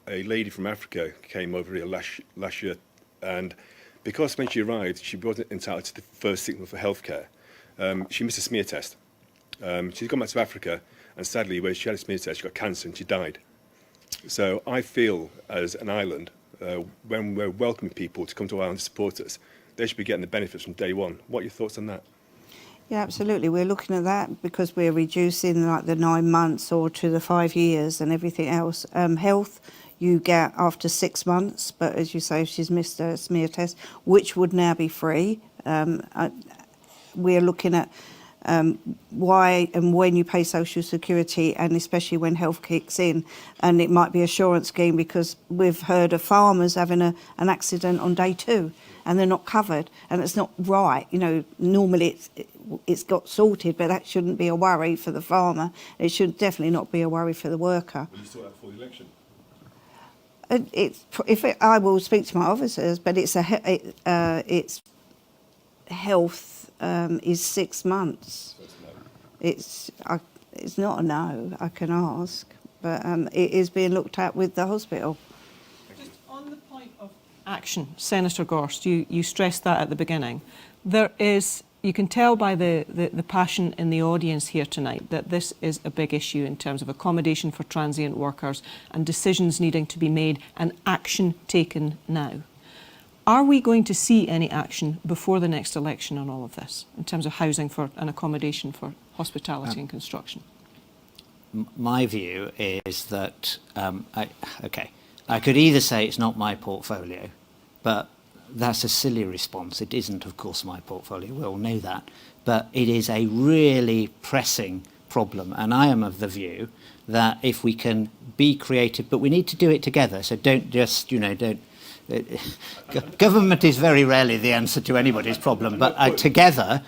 a lady from Africa came over here last year, and because when she arrived, she wasn't entitled to the first signal for healthcare, she missed a smear test. She's gone back to Africa, and sadly, when she had a smear test, she got cancer and she died. So I feel, as an island, when we're welcoming people to come to our island to support us, they should be getting the benefits from day one. What are your thoughts on that? Yeah, absolutely. We're looking at that because we're reducing like the 9 months or to the 5 years and everything else. Health, you get after 6 months, but as you say, she's missed a smear test, which would now be free. We're looking at why and when you pay social security, and especially when health kicks in, and it might be an assurance scheme, because we've heard of farmers having an accident on day 2 and they're not covered, and it's not right. You know, normally it's got sorted, but that shouldn't be a worry for the farmer. It should definitely not be a worry for the worker. Will you sort out for the election? I will speak to my officers, but it's health is 6 months. So It's not a no. I can ask, but it is being looked at with the hospital. Just on the point of action, Senator Gorst, you stressed that at the beginning. There is, you can tell by the passion in the audience here tonight that this is a big issue in terms of accommodation for transient workers and decisions needing to be made and action taken now. Are we going to see any action before the next election on all of this, in terms of housing for and accommodation for hospitality and construction? My view is that, I could either say it's not my portfolio, but that's a silly response. It isn't, of course, my portfolio. We all know that. But it is a really pressing problem. And I am of the view that if we can be creative, but we need to do it together. So don't just, government is very rarely the answer to anybody's problem. But together,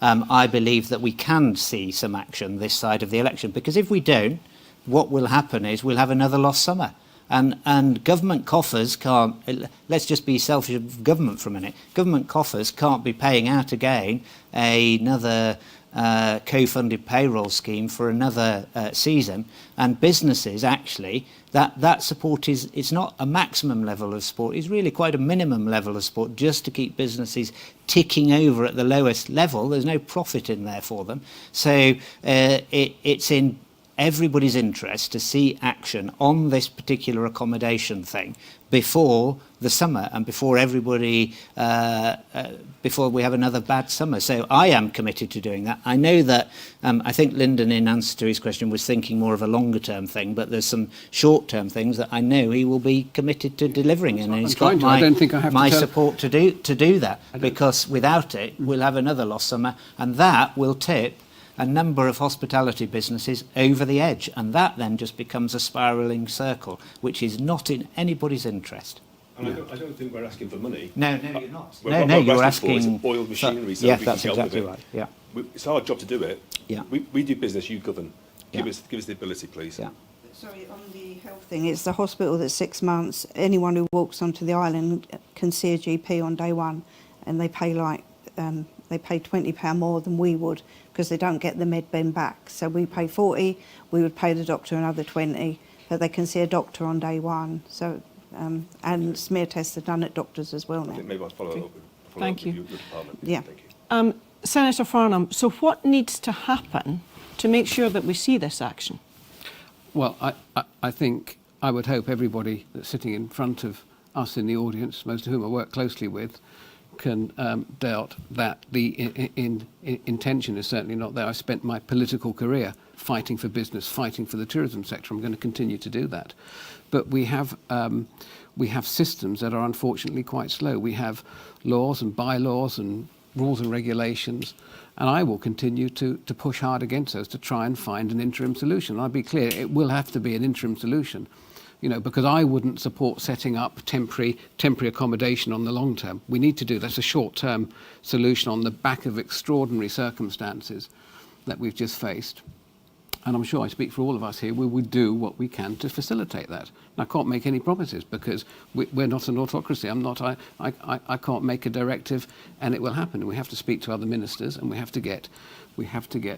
I believe that we can see some action this side of the election. Because if we don't, what will happen is we'll have another lost summer. And government coffers can't, let's just be selfish of government for a minute, government coffers can't be paying out again another co-funded payroll scheme for another season. And businesses, actually, that support it's not a maximum level of support, it's really quite a minimum level of support just to keep businesses ticking over at the lowest level. There's no profit in there for them. So it's in everybody's interest to see action on this particular accommodation thing before the summer and before everybody, before we have another bad summer. So I am committed to doing that. I know that, I think Lyndon, in answer to his question, was thinking more of a longer term thing, but there's some short term things that I know he will be committed to delivering, and he's got my support to do that, because without it, we'll have another lost summer, and that will tip a number of hospitality businesses over the edge, and that then just becomes a spiralling circle, which is not in anybody's interest. And I don't think we're asking for money. No, you're not. What you're asking for is oiled machinery. So yeah, we that's can help exactly with it. right. Yeah. It's our job to do it. Yeah. We do business, you govern. Give Yeah. us the ability, please. Yeah. Sorry, on the health thing, it's the hospital that's 6 months. Anyone who walks onto the island can see a GP on day 1, and they pay they pay £20 more than we would, because they don't get the med bin back. So we pay 40, we would pay the doctor another 20, but they can see a doctor on day 1. So and smear tests are done at doctors as well I now. think maybe I'll follow up Thank you. with your department. Yeah. Thank you. Senator Farnham, so what needs to happen to make sure that we see this action? Well, I think, I would hope everybody that's sitting in front of us in the audience, most of whom I work closely with, doubt that the intention is certainly not there. I spent my political career fighting for business, fighting for the tourism sector. I'm going to continue to do that. But we have systems that are unfortunately quite slow. We have laws and bylaws and rules and regulations, and I will continue to push hard against those to try and find an interim solution. I'll be clear, it will have to be an interim solution, because I wouldn't support setting up temporary accommodation on the long term. We need to do that's a short-term solution on the back of extraordinary circumstances that we've just faced. And I'm sure I speak for all of us here, we would do what we can to facilitate that. And I can't make any promises because we're not an autocracy. I can't make a directive and it will happen. We have to speak to other ministers and we have to get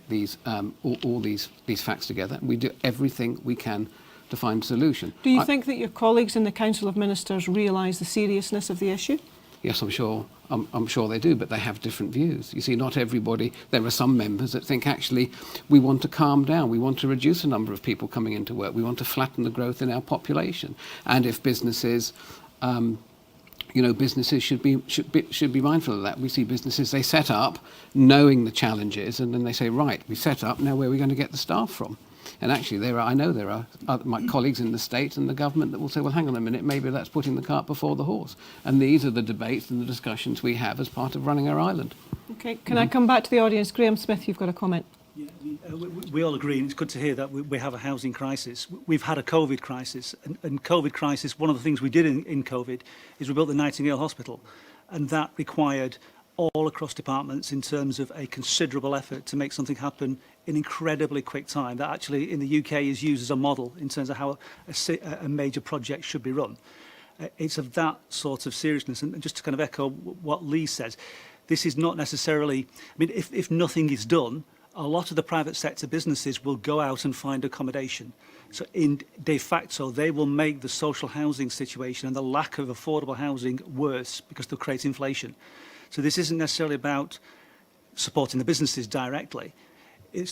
these all these facts together. And we do everything we can to find a solution. Do you think that your colleagues in the Council of Ministers realise the seriousness of the issue? Yes, I'm sure they do, but they have different views. You see, not everybody, there are some members that think actually we want to calm down, we want to reduce the number of people coming into work, we want to flatten the growth in our population. And if businesses, businesses should be mindful of that. We see businesses, they set up knowing the challenges and then they say, right, we set up, now where are we going to get the staff from? And actually, I know there are my colleagues in the state and the government that will say, well, hang on a minute, maybe that's putting the cart before the horse. And these are the debates and the discussions we have as part of running our island. Okay, can I come back to the audience? Graham Smith, you've got a comment. Yeah, we all agree, and it's good to hear that we have a housing crisis. We've had a COVID crisis, and COVID crisis, one of the things we did in COVID is we built the Nightingale Hospital, and that required all across departments in terms of a considerable effort to make something happen in incredibly quick time. That actually in the UK is used as a model in terms of how a major project should be run. It's of that sort of seriousness, and just to kind of echo what Lee says, this is not necessarily, I mean, if nothing is done, a lot of the private sector businesses will go out and find accommodation. So in de facto, they will make the social housing situation and the lack of affordable housing worse because they'll create inflation. So this isn't necessarily about supporting the businesses directly.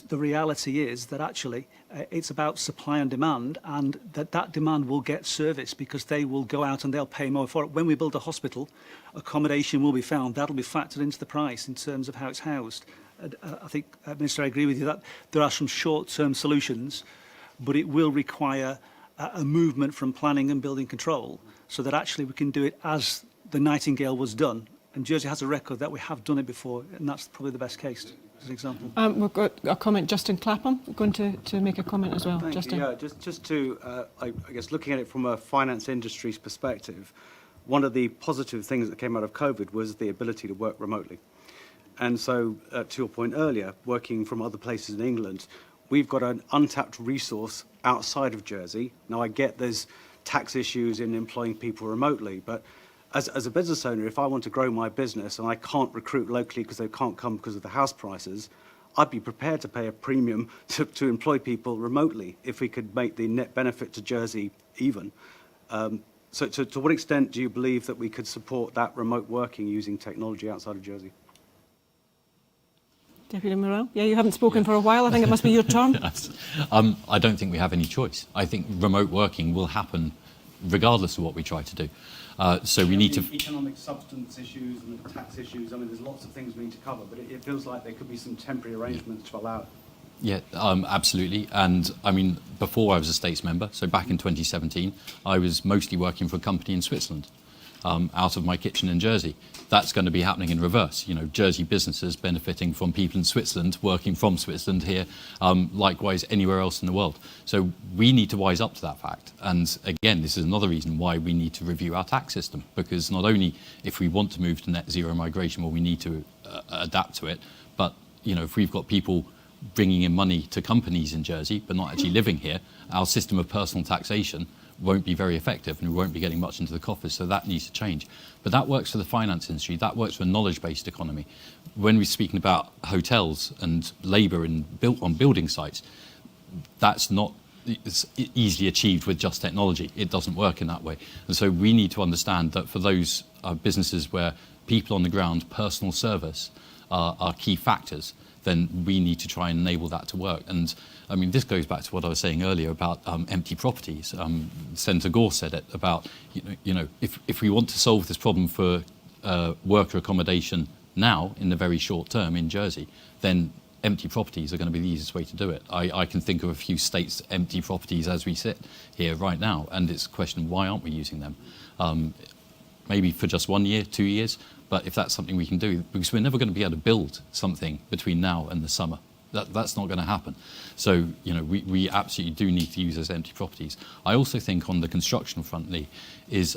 The reality is that actually it's about supply and demand, and that demand will get serviced because they will go out and they'll pay more for it. When we build a hospital, accommodation will be found. That'll be factored into the price in terms of how it's housed. I think, Minister, I agree with you that there are some short-term solutions, but it will require a movement from planning and building control so that actually we can do it as the Nightingale was done. And Jersey has a record that we have done it before, and that's probably the best case, as an example. We've got a comment, Justin Clapham, going to make a comment as well. Thank Justin. you. Yeah, just to, I guess, looking at it from a finance industry's perspective, one of the positive things that came out of COVID was the ability to work remotely. And so, to your point earlier, working from other places in England, we've got an untapped resource outside of Jersey. Now, I get there's tax issues in employing people remotely, but as a business owner, if I want to grow my business and I can't recruit locally because they can't come because of the house prices, I'd be prepared to pay a premium to employ people remotely if we could make the net benefit to Jersey even. So to what extent do you believe that we could support that remote working using technology outside of Jersey? Deputy Morel? Yeah, you haven't spoken for a while. I think it must be your turn. Yes. I don't think we have any choice. I think remote working will happen regardless of what we try to do. So we need to... Economic substance issues and the tax issues, I mean, there's lots of things we need to cover, but it feels like there could be some temporary arrangements to allow it. Yeah, absolutely. And I mean, before I was a States member, so back in 2017, I was mostly working for a company in Switzerland, out of my kitchen in Jersey. That's going to be happening in reverse. You know, Jersey businesses benefiting from people in Switzerland, working from Switzerland here, likewise anywhere else in the world. So we need to wise up to that fact. And again, this is another reason why we need to review our tax system, because not only if we want to move to net zero migration, well, we need to adapt to it, but, you know, if we've got people bringing in money to companies in Jersey, but not actually living here, our system of personal taxation won't be very effective and we won't be getting much into the coffers, so that needs to change. But that works for the finance industry, that works for a knowledge-based economy. When we're speaking about hotels and labour on building sites, that's not easily achieved with just technology. It doesn't work in that way. And so we need to understand that for those businesses where people on the ground, personal service are key factors, then we need to try and enable that to work. And I mean, this goes back to what I was saying earlier about empty properties. Senator Gorst said it about, if we want to solve this problem for worker accommodation now in the very short term in Jersey, then empty properties are going to be the easiest way to do it. I can think of a few states empty properties as we sit here right now, and it's a question of why aren't we using them? Maybe for just 1 year, 2 years, but if that's something we can do, because we're never going to be able to build something between now and the summer. That's not going to happen. So, we absolutely do need to use those empty properties. I also think on the construction front, Lee, is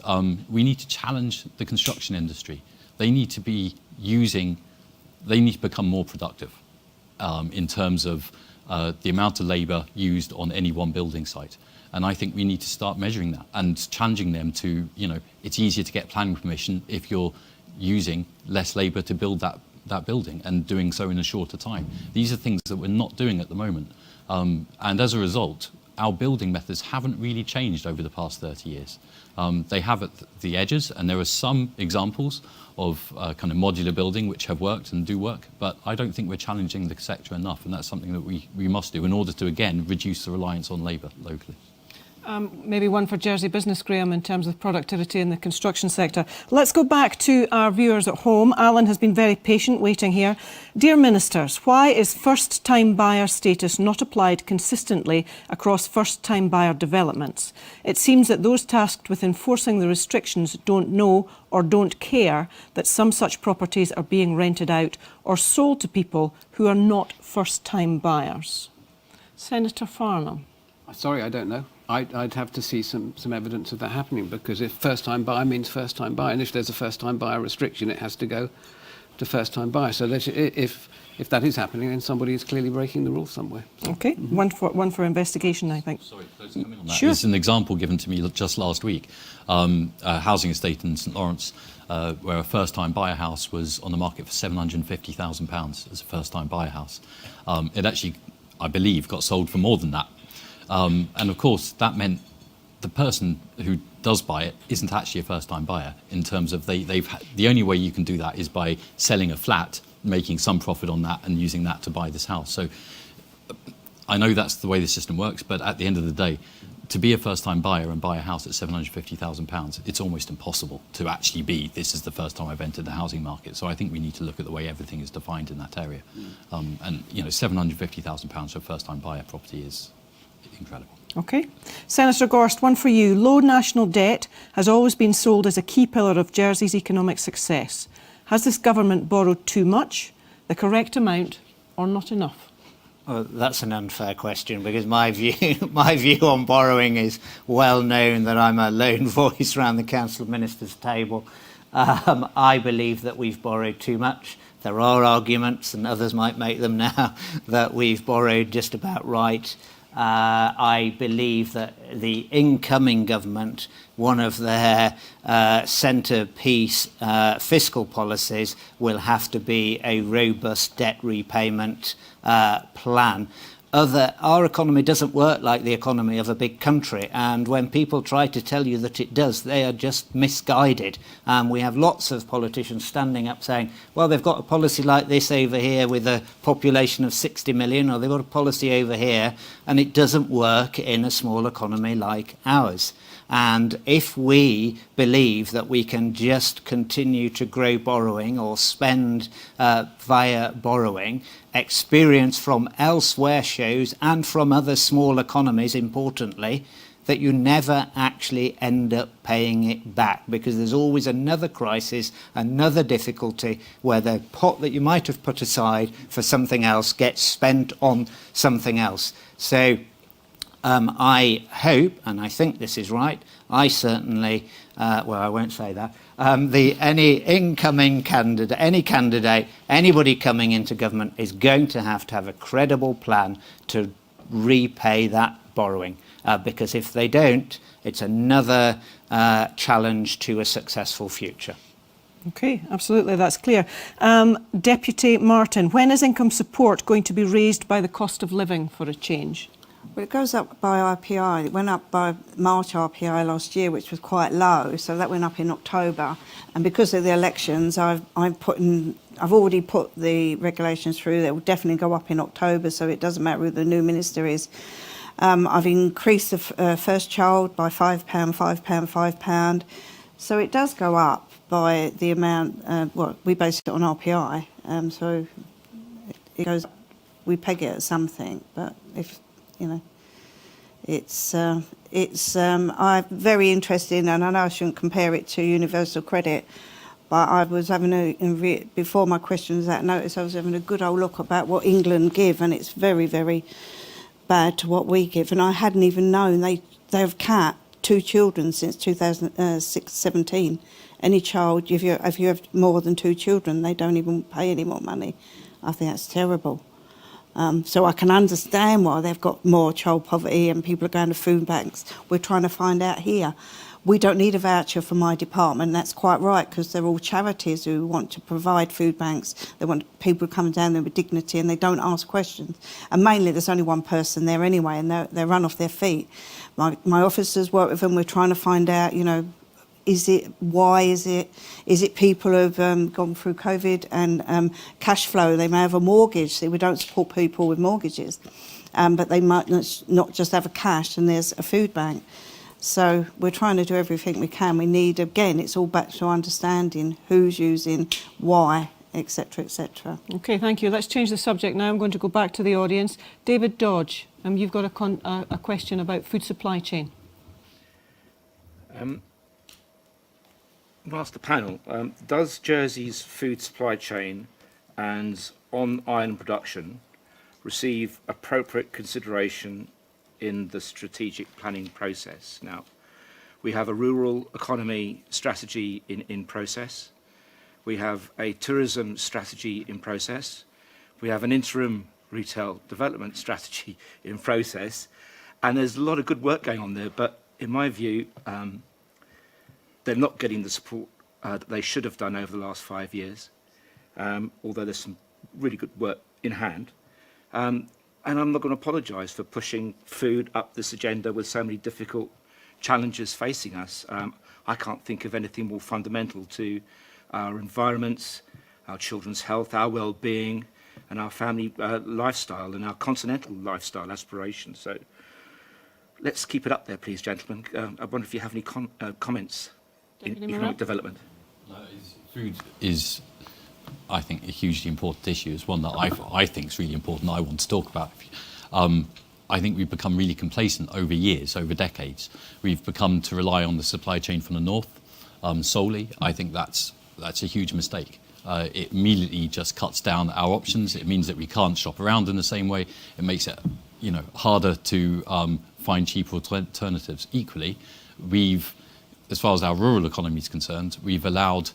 we need to challenge the construction industry. They need to become more productive in terms of the amount of labour used on any one building site. And I think we need to start measuring that and challenging them to, it's easier to get planning permission if you're using less labour to build that building and doing so in a shorter time. These are things that we're not doing at the moment. And as a result, our building methods haven't really changed over the past 30 years. They have at the edges, and there are some examples of kind of modular building which have worked and do work, but I don't think we're challenging the sector enough, and that's something that we must do in order to, again, reduce the reliance on labour locally. Maybe one for Jersey Business, Graham, in terms of productivity in the construction sector. Let's go back to our viewers at home. Alan has been very patient waiting here. Dear Ministers, why is first-time buyer status not applied consistently across first-time buyer developments? It seems that those tasked with enforcing the restrictions don't know or don't care that some such properties are being rented out or sold to people who are not first-time buyers. Senator Farnham. Sorry, I don't know. I'd have to see some evidence of that happening, because if first-time buyer means first-time buyer, and if there's a first-time buyer restriction, it has to go to first-time buyer. So if that is happening, then somebody is clearly breaking the rules somewhere. Okay, one for investigation, I think. Sorry, close comment on that. Sure. There's an example given to me just last week, a housing estate in St Lawrence, where a first-time buyer house was on the market for £750,000 as a first-time buyer house. It actually, I believe, got sold for more than that. And of course, that meant the person who does buy it isn't actually a first-time buyer, in terms of the only way you can do that is by selling a flat, making some profit on that and using that to buy this house. So I know that's the way the system works, but at the end of the day, to be a first-time buyer and buy a house at £750,000, it's almost impossible to actually be, this is the first time I've entered the housing market. So I think we need to look at the way everything is defined in that area. And £750,000 for a first-time buyer property is incredible. Okay. Senator Gorst, one for you. Low national debt has always been sold as a key pillar of Jersey's economic success. Has this government borrowed too much, the correct amount, or not enough? Well, that's an unfair question, because my view on borrowing is well known, that I'm a lone voice around the Council of Ministers table. I believe that we've borrowed too much. There are arguments, and others might make them now, that we've borrowed just about right. I believe that the incoming government, one of their centrepiece fiscal policies will have to be a robust debt repayment plan. Our economy doesn't work like the economy of a big country, and when people try to tell you that it does, they are just misguided. We have lots of politicians standing up saying, well, they've got a policy like this over here with a population of 60 million, or they've got a policy over here, and it doesn't work in a small economy like ours. And if we believe that we can just continue to grow borrowing or spend via borrowing, experience from elsewhere shows, and from other small economies, importantly, that you never actually end up paying it back, because there's always another crisis, another difficulty, where the pot that you might have put aside for something else gets spent on something else. So I hope, and I think this is right, I certainly, well, I won't say that, any incoming candidate, anybody coming into government is going to have a credible plan to repay that borrowing, because if they don't, it's another challenge to a successful future. Okay, absolutely, that's clear. Deputy Martin, when is income support going to be raised by the cost of living for a change? Well, it goes up by RPI. It went up by March RPI last year, which was quite low, so that went up in October. And because of the elections, I've already put the regulations through. They will definitely go up in October, so it doesn't matter who the new minister is. I've increased the first child by £5, £5, £5. So it does go up, by the amount, we base it on RPI, so it goes, we peg it at something, but if, you know, I'm very interested in, and I know I shouldn't compare it to universal credit, but I was having before my question was out notice, I was having a good old look about what England give, and it's very, very bad to what we give. And I hadn't even known they have capped 2 children since 2017. Any child, if you have more than 2 children, they don't even pay any more money. I think that's terrible. So I can understand why they've got more child poverty and people are going to food banks. We're trying to find out here. We don't need a voucher for my department. That's quite right, because they're all charities who want to provide food banks. They want people coming down there with dignity, and they don't ask questions. And mainly there's only one person there anyway, and they run off their feet. My officers work with them. We're trying to find out, you know, is it people who've gone through COVID and cash flow? They may have a mortgage. See, we don't support people with mortgages, but they might not just have a cash, and there's a food bank. So we're trying to do everything we can. We need, again, it's all back to understanding who's using, why, etc., etc. Okay, thank you. Let's change the subject now. I'm going to go back to the audience. David Dodge, you've got a question about food supply chain. I'll ask the panel, does Jersey's food supply chain and on-island production receive appropriate consideration in the strategic planning process? Now, we have a rural economy strategy in process. We have a tourism strategy in process. We have an interim retail development strategy in process. And there's a lot of good work going on there, but in my view, they're not getting the support that they should have done over the last 5 years, although there's some really good work in hand. And I'm not going to apologise for pushing food up this agenda with so many difficult challenges facing us. I can't think of anything more fundamental to our environments, our children's health, our well-being, and our family lifestyle and our continental lifestyle aspirations. So let's keep it up there, please, gentlemen. I wonder if you have any comments in economic development. Food is, I think, a hugely important issue. It's one that I think is really important, I want to talk about. I think we've become really complacent over years, over decades. We've become to rely on the supply chain from the north solely. I think that's a huge mistake. It immediately just cuts down our options. It means that we can't shop around in the same way. It makes it, you know, harder to find cheaper alternatives. Equally, as far as our rural economy is concerned, we've allowed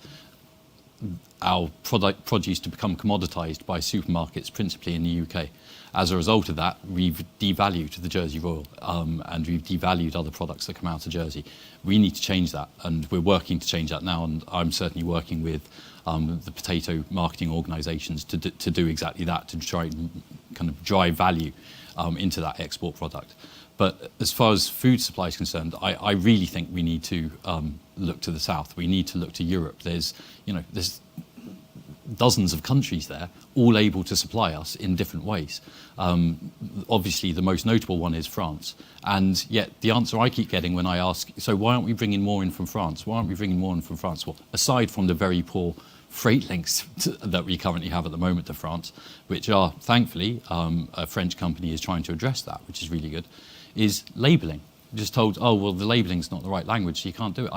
our produce to become commoditised by supermarkets, principally in the UK. As a result of that, we've devalued the Jersey Royal and we've devalued other products that come out of Jersey. We need to change that, and we're working to change that now, and I'm certainly working with the potato marketing organisations to do exactly that, to try and kind of drive value into that export product. But as far as food supply is concerned, I really think we need to look to the south. We need to look to Europe. There's dozens of countries there, all able to supply us in different ways. Obviously, the most notable one is France. And yet the answer I keep getting when I ask, so why aren't we bringing more in from France? Why aren't we bringing more in from France? Well, aside from the very poor freight links that we currently have at the moment to France, which are, thankfully, a French company is trying to address that, which is really good, is labelling. Just told, oh, well, the labelling's not the right language, so you can't do it.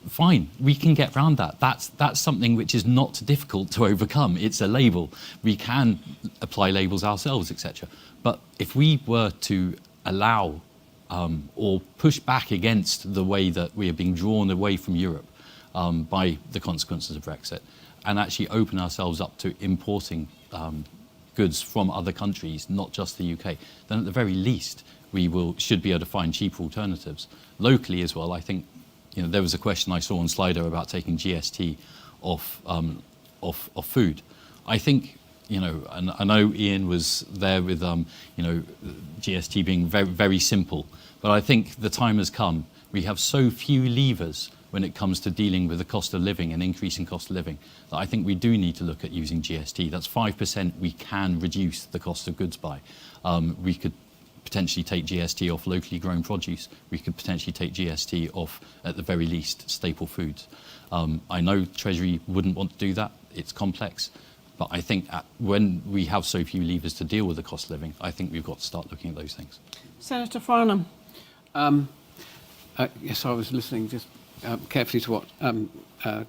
Fine, we can get around that. That's something which is not difficult to overcome. It's a label. We can apply labels ourselves, etc. But if we were to allow or push back against the way that we are being drawn away from Europe by the consequences of Brexit, and actually open ourselves up to importing goods from other countries, not just the UK, then at the very least we should be able to find cheaper alternatives. Locally as well, I think, you know, there was a question I saw on Slido about taking GST off food. I think, you know, and I know Ian was there with, you know, GST being very, very simple, but I think the time has come. We have so few levers when it comes to dealing with the cost of living and increasing cost of living that I think we do need to look at using GST. That's 5% we can reduce the cost of goods by. We could potentially take GST off locally grown produce. We could potentially take GST off, at the very least, staple foods. I know Treasury wouldn't want to do that. It's complex. But I think when we have so few levers to deal with the cost of living, I think we've got to start looking at those things. Senator Farnham. Yes, I was listening just carefully to what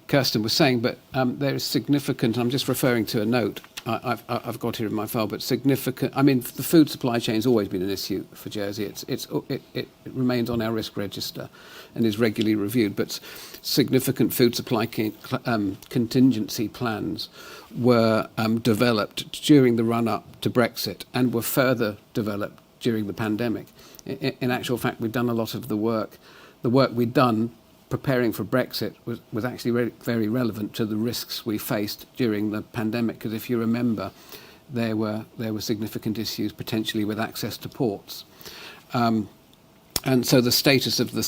Kirsten was saying, but there is significant, I'm just referring to a note I've got here in my file, but significant, I mean, the food supply chain has always been an issue for Jersey. It remains on our risk register and is regularly reviewed, but significant food supply contingency plans were developed during the run-up to Brexit and were further developed during the pandemic. In actual fact, we've done a lot of the work. The work we'd done preparing for Brexit was actually very relevant to the risks we faced during the pandemic, because if you remember, there were significant issues potentially with access to ports. And so the status of the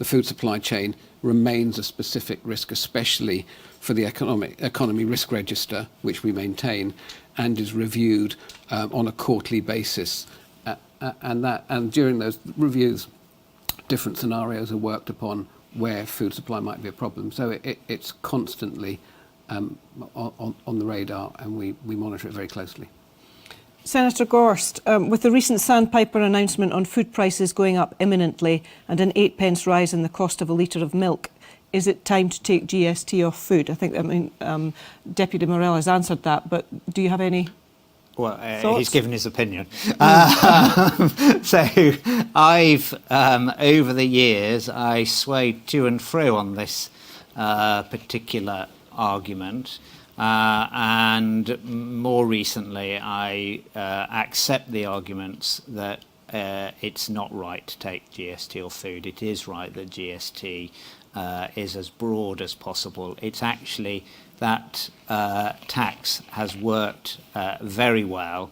food supply chain remains a specific risk, especially for the economy risk register, which we maintain and is reviewed on a quarterly basis. And during those reviews, different scenarios are worked upon where food supply might be a problem. So it's constantly on the radar, and we monitor it very closely. Senator Gorst, with the recent Sandpiper announcement on food prices going up imminently and an 8p rise in the cost of a litre of milk, is it time to take GST off food? I think, Deputy Morel has answered that, but do you have any thoughts? He's given his opinion. So I've, over the years, I swayed to and fro on this particular argument. And more recently, I accept the arguments that it's not right to take GST off food. It is right that GST is as broad as possible. It's actually that tax has worked very well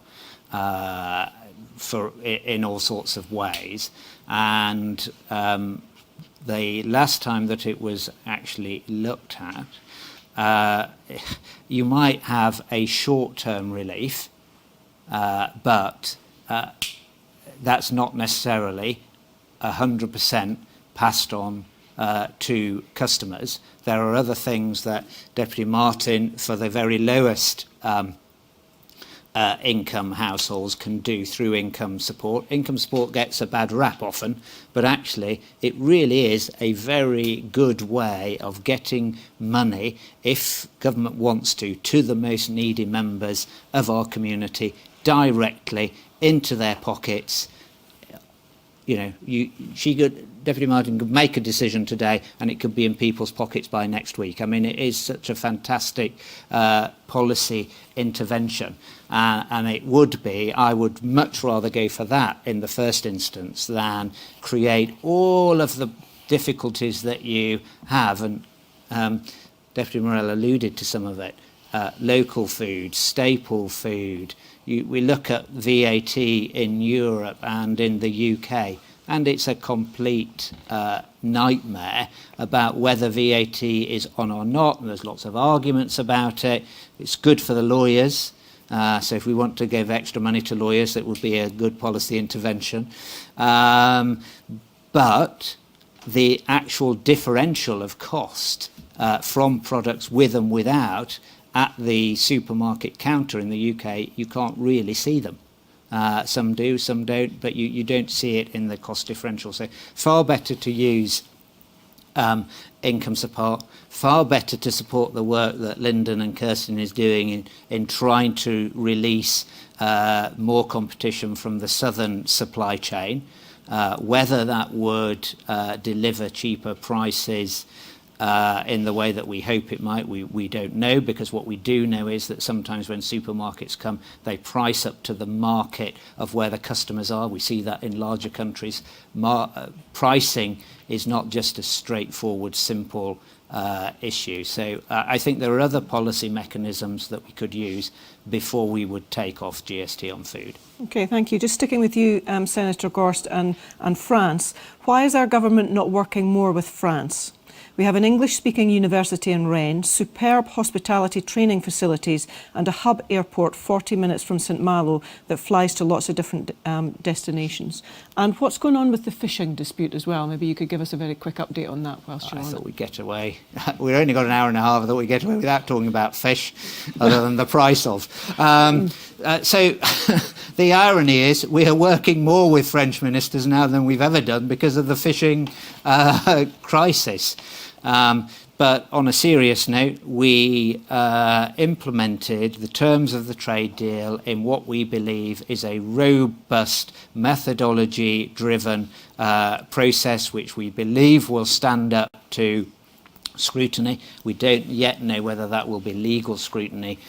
in all sorts of ways. And the last time that it was actually looked at, you might have a short-term relief, but that's not necessarily 100% passed on to customers. There are other things that Deputy Martin, for the very lowest income households, can do through income support. Income support gets a bad rap often, but actually it really is a very good way of getting money, if government wants to the most needy members of our community directly into their pockets. You know, Deputy Martin could make a decision today and it could be in people's pockets by next week. I mean, it is such a fantastic policy intervention. And it would be, I would much rather go for that in the first instance than create all of the difficulties that you have. And Deputy Morel alluded to some of it. Local food, staple food. We look at VAT in Europe and in the UK, and it's a complete nightmare about whether VAT is on or not. And there's lots of arguments about it. It's good for the lawyers. So if we want to give extra money to lawyers, that would be a good policy intervention. But the actual differential of cost from products with and without at the supermarket counter in the UK, you can't really see them. Some do, some don't, but you don't see it in the cost differential. So far better to use income support, far better to support the work that Lyndon and Kirsten is doing in trying to release more competition from the southern supply chain. Whether that would deliver cheaper prices in the way that we hope it might, we don't know, because what we do know is that sometimes when supermarkets come, they price up to the market of where the customers are. We see that in larger countries. Pricing is not just a straightforward, simple issue. So I think there are other policy mechanisms that we could use before we would take off GST on food. Okay, thank you. Just sticking with you, Senator Gorst, and France. Why is our government not working more with France? We have an English-speaking university in Rennes, superb hospitality training facilities and a hub airport 40 minutes from St Malo that flies to lots of different destinations. And what's going on with the fishing dispute as well? Maybe you could give us a very quick update on that whilst you're on it. I thought we'd get away. We've only got an hour and a half. I thought we'd get away without talking about fish, other than the price of. So the irony is we are working more with French ministers now than we've ever done because of the fishing crisis. But on a serious note, we implemented the terms of the trade deal in what we believe is a robust, methodology-driven process, which we believe will stand up to scrutiny. We don't yet know whether that will be legal scrutiny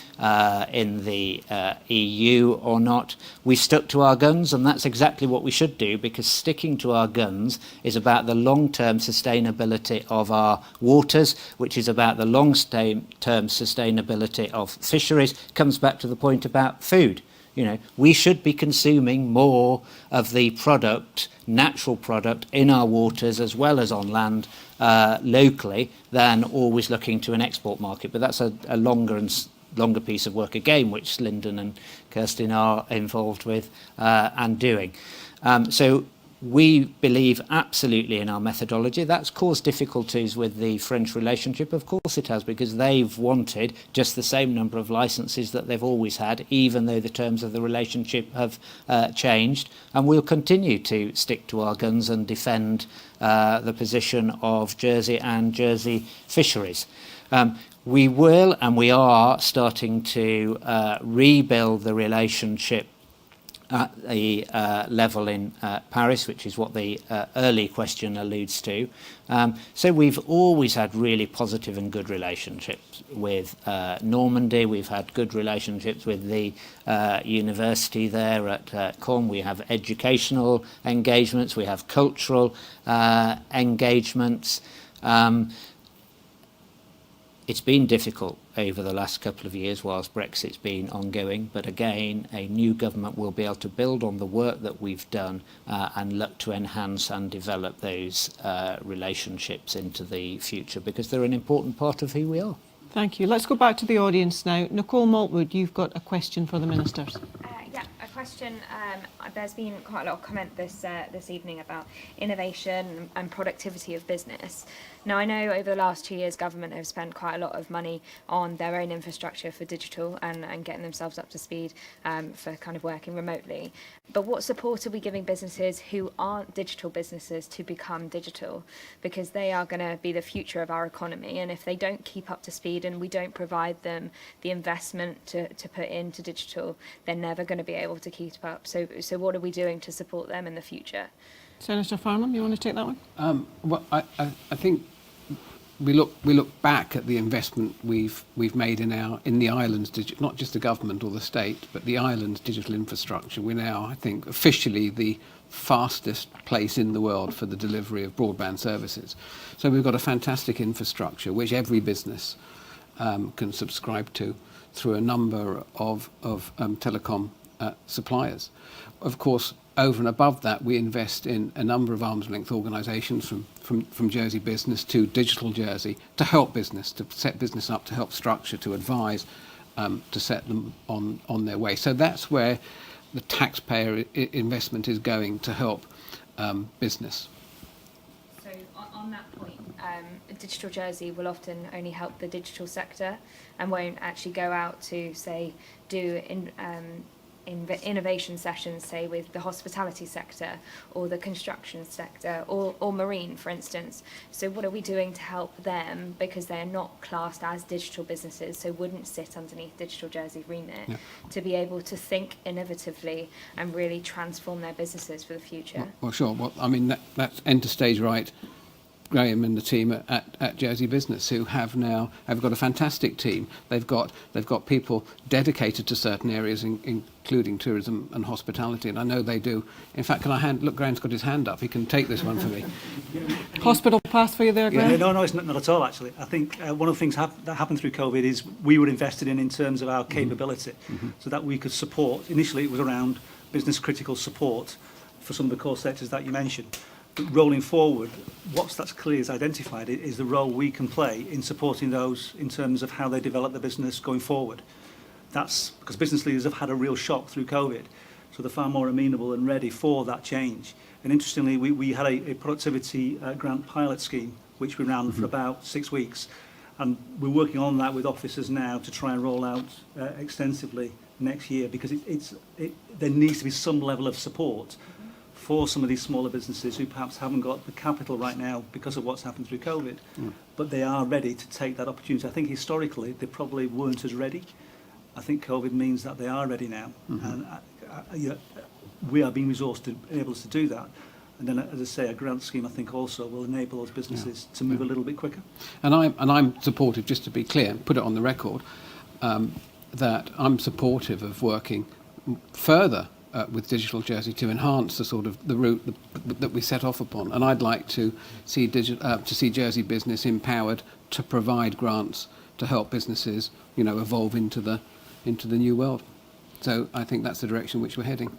in the EU or not. We stuck to our guns, and that's exactly what we should do, because sticking to our guns is about the long-term sustainability of our waters, which is about the long-term sustainability of fisheries. Comes back to the point about food. You know, we should be consuming more of the product, natural product, in our waters as well as on land locally than always looking to an export market. But that's a longer piece of work again, which Lyndon and Kirsten are involved with and doing. So we believe absolutely in our methodology. That's caused difficulties with the French relationship. Of course it has, because they've wanted just the same number of licenses that they've always had, even though the terms of the relationship have changed. And we'll continue to stick to our guns and defend the position of Jersey and Jersey fisheries. We will, and we are starting to rebuild the relationship at the level in Paris, which is what the early question alludes to. So we've always had really positive and good relationships with Normandy. We've had good relationships with the university there at Caen. We have educational engagements. We have cultural engagements. It's been difficult over the last couple of years whilst Brexit's been ongoing, but again, a new government will be able to build on the work that we've done and look to enhance and develop those relationships into the future, because they're an important part of who we are. Thank you. Let's go back to the audience now. Nicole Maltwood, you've got a question for the ministers. Yeah, a question. There's been quite a lot of comment this evening about innovation and productivity of business. Now, I know over the last 2 years, government have spent quite a lot of money on their own infrastructure for digital and getting themselves up to speed for kind of working remotely. But what support are we giving businesses who aren't digital businesses to become digital? Because they are going to be the future of our economy. And if they don't keep up to speed and we don't provide them the investment to put into digital, they're never going to be able to keep up. So what are we doing to support them in the future? Senator Farnham, you want to take that one? Well, I think we look back at the investment we've made in the island's not just the government or the state, but the island's digital infrastructure. We're now, I think, officially the fastest place in the world for the delivery of broadband services. So we've got a fantastic infrastructure which every business can subscribe to through a number of telecom suppliers. Of course, over and above that, we invest in a number of arm's length organisations from Jersey Business to Digital Jersey to help business, to set business up, to help structure, to advise, to set them on their way. So that's where the taxpayer investment is going to help business. So on that point, Digital Jersey will often only help the digital sector and won't actually go out to, say, do innovation sessions, say, with the hospitality sector or the construction sector or marine, for instance. So what are we doing to help them, because they're not classed as digital businesses, so wouldn't sit underneath Digital Jersey remit, to be able to think innovatively and really transform their businesses for the future? Well, sure. Well, I mean, that's enter stage right. Graham and the team at Jersey Business, who have got a fantastic team. They've got people dedicated to certain areas, including tourism and hospitality, and I know they do. In fact, can I look, Graham's got his hand up. He can take this one for me. Hospital pass for you there, Graham? Yeah, no, it's not at all, actually. I think one of the things that happened through COVID is we were invested in terms of our capability, so that we could support. Initially, it was around business critical support for some of the core sectors that you mentioned. But rolling forward, what that's clearly is identified is the role we can play in supporting those in terms of how they develop their business going forward. That's because business leaders have had a real shock through COVID, so they're far more amenable and ready for that change. And interestingly, we had a productivity grant pilot scheme, which we ran for about 6 weeks. And we're working on that with officers now to try and roll out extensively next year, because there needs to be some level of support for some of these smaller businesses who perhaps haven't got the capital right now because of what's happened through COVID. But they are ready to take that opportunity. I think historically they probably weren't as ready. I think COVID means that they are ready now. And we are being resourced to enable us to do that. And then, as I say, a grant scheme, I think, also will enable those businesses to move a little bit quicker. And I'm supportive, just to be clear, put it on the record, that I'm supportive of working further with Digital Jersey to enhance the sort of the route that we set off upon. And I'd like to see Jersey business empowered to provide grants to help businesses, evolve into the new world. So I think that's the direction which we're heading.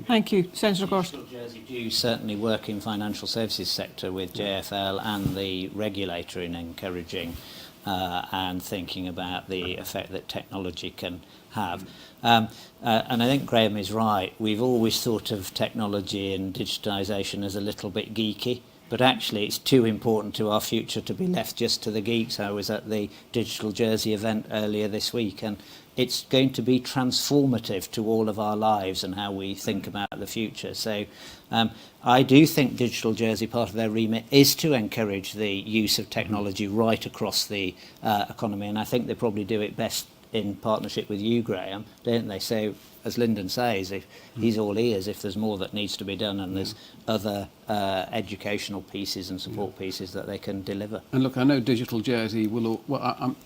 Thank you. Senator Gorst. Jersey do certainly work in financial services sector with JFL and the regulator in encouraging and thinking about the effect that technology can have. And I think Graham is right. We've always thought of technology and digitisation as a little bit geeky, but actually it's too important to our future to be left just to the geeks. I was at the Digital Jersey event earlier this week, and it's going to be transformative to all of our lives and how we think about the future. So I do think Digital Jersey, part of their remit is to encourage the use of technology right across the economy, and I think they probably do it best in partnership with you, Graham, don't they? So, as Lyndon says, if he's all ears if there's more that needs to be done, and there's other educational pieces and support pieces that they can deliver. And look, I know Digital Jersey will.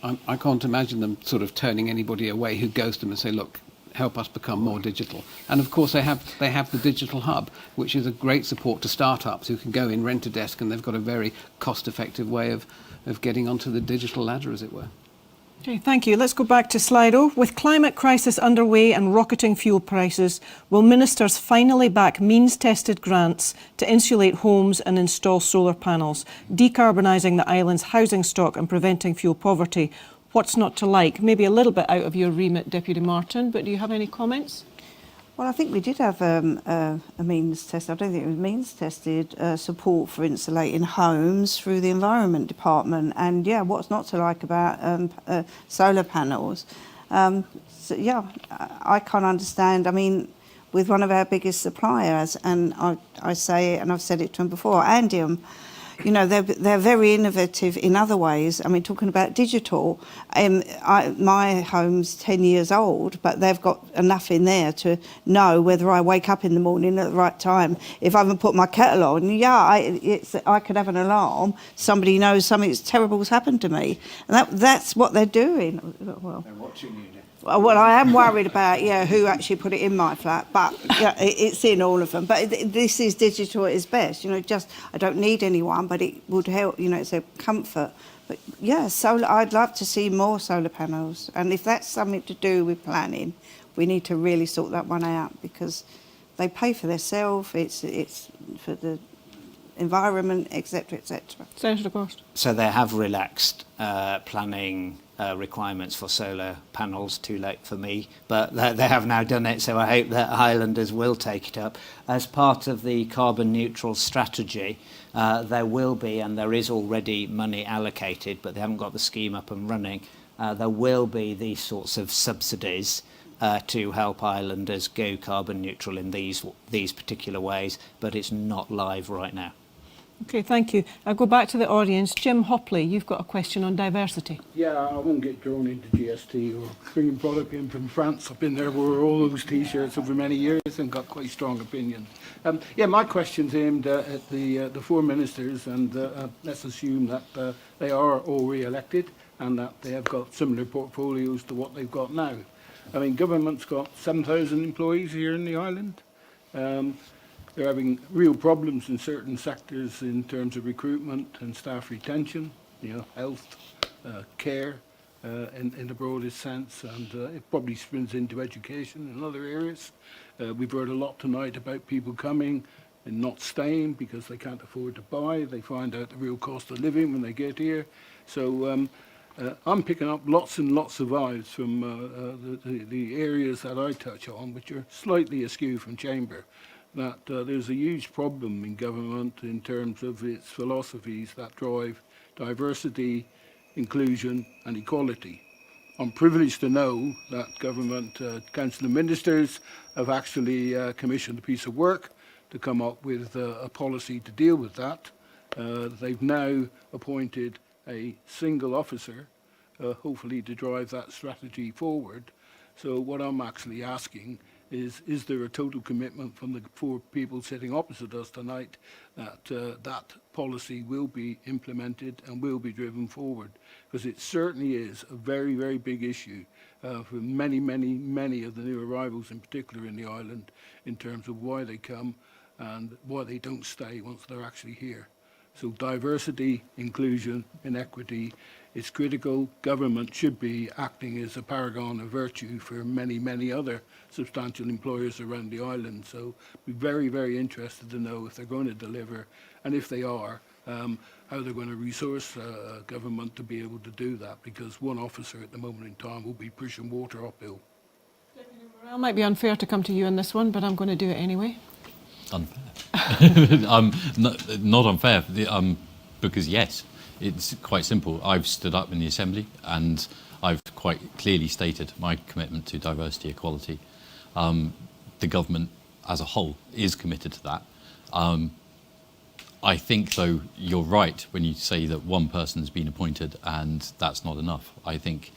I can't imagine them sort of turning anybody away who goes to them and say, "Look, help us become more digital." And of course, they have the Digital Hub, which is a great support to startups who can go in, rent a desk, and they've got a very cost-effective way of getting onto the digital ladder, as it were. Okay, thank you. Let's go back to Slido. With climate crisis underway and rocketing fuel prices, will ministers finally back means-tested grants to insulate homes and install solar panels, decarbonising the island's housing stock and preventing fuel poverty? What's not to like? Maybe a little bit out of your remit, Deputy Martin, but do you have any comments? Well, I think we did have a means test. I don't think it was means tested support for insulating homes through the Environment Department. And yeah, what's not to like about solar panels? So yeah, I can't understand. I mean, with one of our biggest suppliers, and I say it, and I've said it to them before, Andium, they're very innovative in other ways. I mean, talking about digital, my home's 10 years old, but they've got enough in there to know whether I wake up in the morning at the right time. If I haven't put my kettle on, I could have an alarm. Somebody knows something terrible has happened to me. And that's what they're doing. Well, they're watching you now. Well, I am worried about who actually put it in my flat, but it's in all of them. But this is digital at its best. I don't need anyone, but it would help. It's a comfort. But yeah, solar. I'd love to see more solar panels, and if that's something to do with planning, we need to really sort that one out, because they pay for themselves. It's for the environment, etc., etc. Senator Gorst. So they have relaxed planning requirements for solar panels. Too late for me, but they have now done it, so I hope that Highlanders will take it up. As part of the carbon neutral strategy, there will be, and there is already money allocated, but they haven't got the scheme up and running. There will be these sorts of subsidies to help islanders go carbon neutral in these particular ways, but it's not live right now. Okay, thank you. I'll go back to the audience. Jim Hopley, you've got a question on diversity. Yeah, I won't get drawn into GST or bringing product in from France. I've been there, wore all those T-shirts over many years and got quite strong opinions. My question's aimed at the four ministers, and let's assume that they are all re-elected and that they have got similar portfolios to what they've got now. I mean, government's got 7,000 employees here in the island. They're having real problems in certain sectors in terms of recruitment and staff retention, health, care in the broadest sense, and it probably spins into education and other areas. We've heard a lot tonight about people coming, in not staying because they can't afford to buy. They find out the real cost of living when they get here. So I'm picking up lots and lots of vibes from the areas that I touch on, which are slightly askew from Chamber, that there's a huge problem in government in terms of its philosophies that drive diversity, inclusion and equality. I'm privileged to know that government council of ministers have actually commissioned a piece of work to come up with a policy to deal with that. They've now appointed a single officer, hopefully to drive that strategy forward. So what I'm actually asking is there a total commitment from the four people sitting opposite us tonight that that policy will be implemented and will be driven forward? Because it certainly is a very, very big issue for many, many, many of the new arrivals, in particular in the island, in terms of why they come and why they don't stay once they're actually here. So diversity, inclusion, and equity is critical. Government should be acting as a paragon of virtue for many, many other substantial employers around the island. So be very, very interested to know if they're going to deliver, and if they are, how they're going to resource government to be able to do that, because one officer at the moment in time will be pushing water uphill. Deputy Morel, might be unfair to come to you on this one, but I'm going to do it anyway. Unfair. Not unfair, because yes, it's quite simple. I've stood up in the Assembly and I've quite clearly stated my commitment to diversity, equality. The government as a whole is committed to that. I think, though, you're right when you say that one person's been appointed and that's not enough. I think,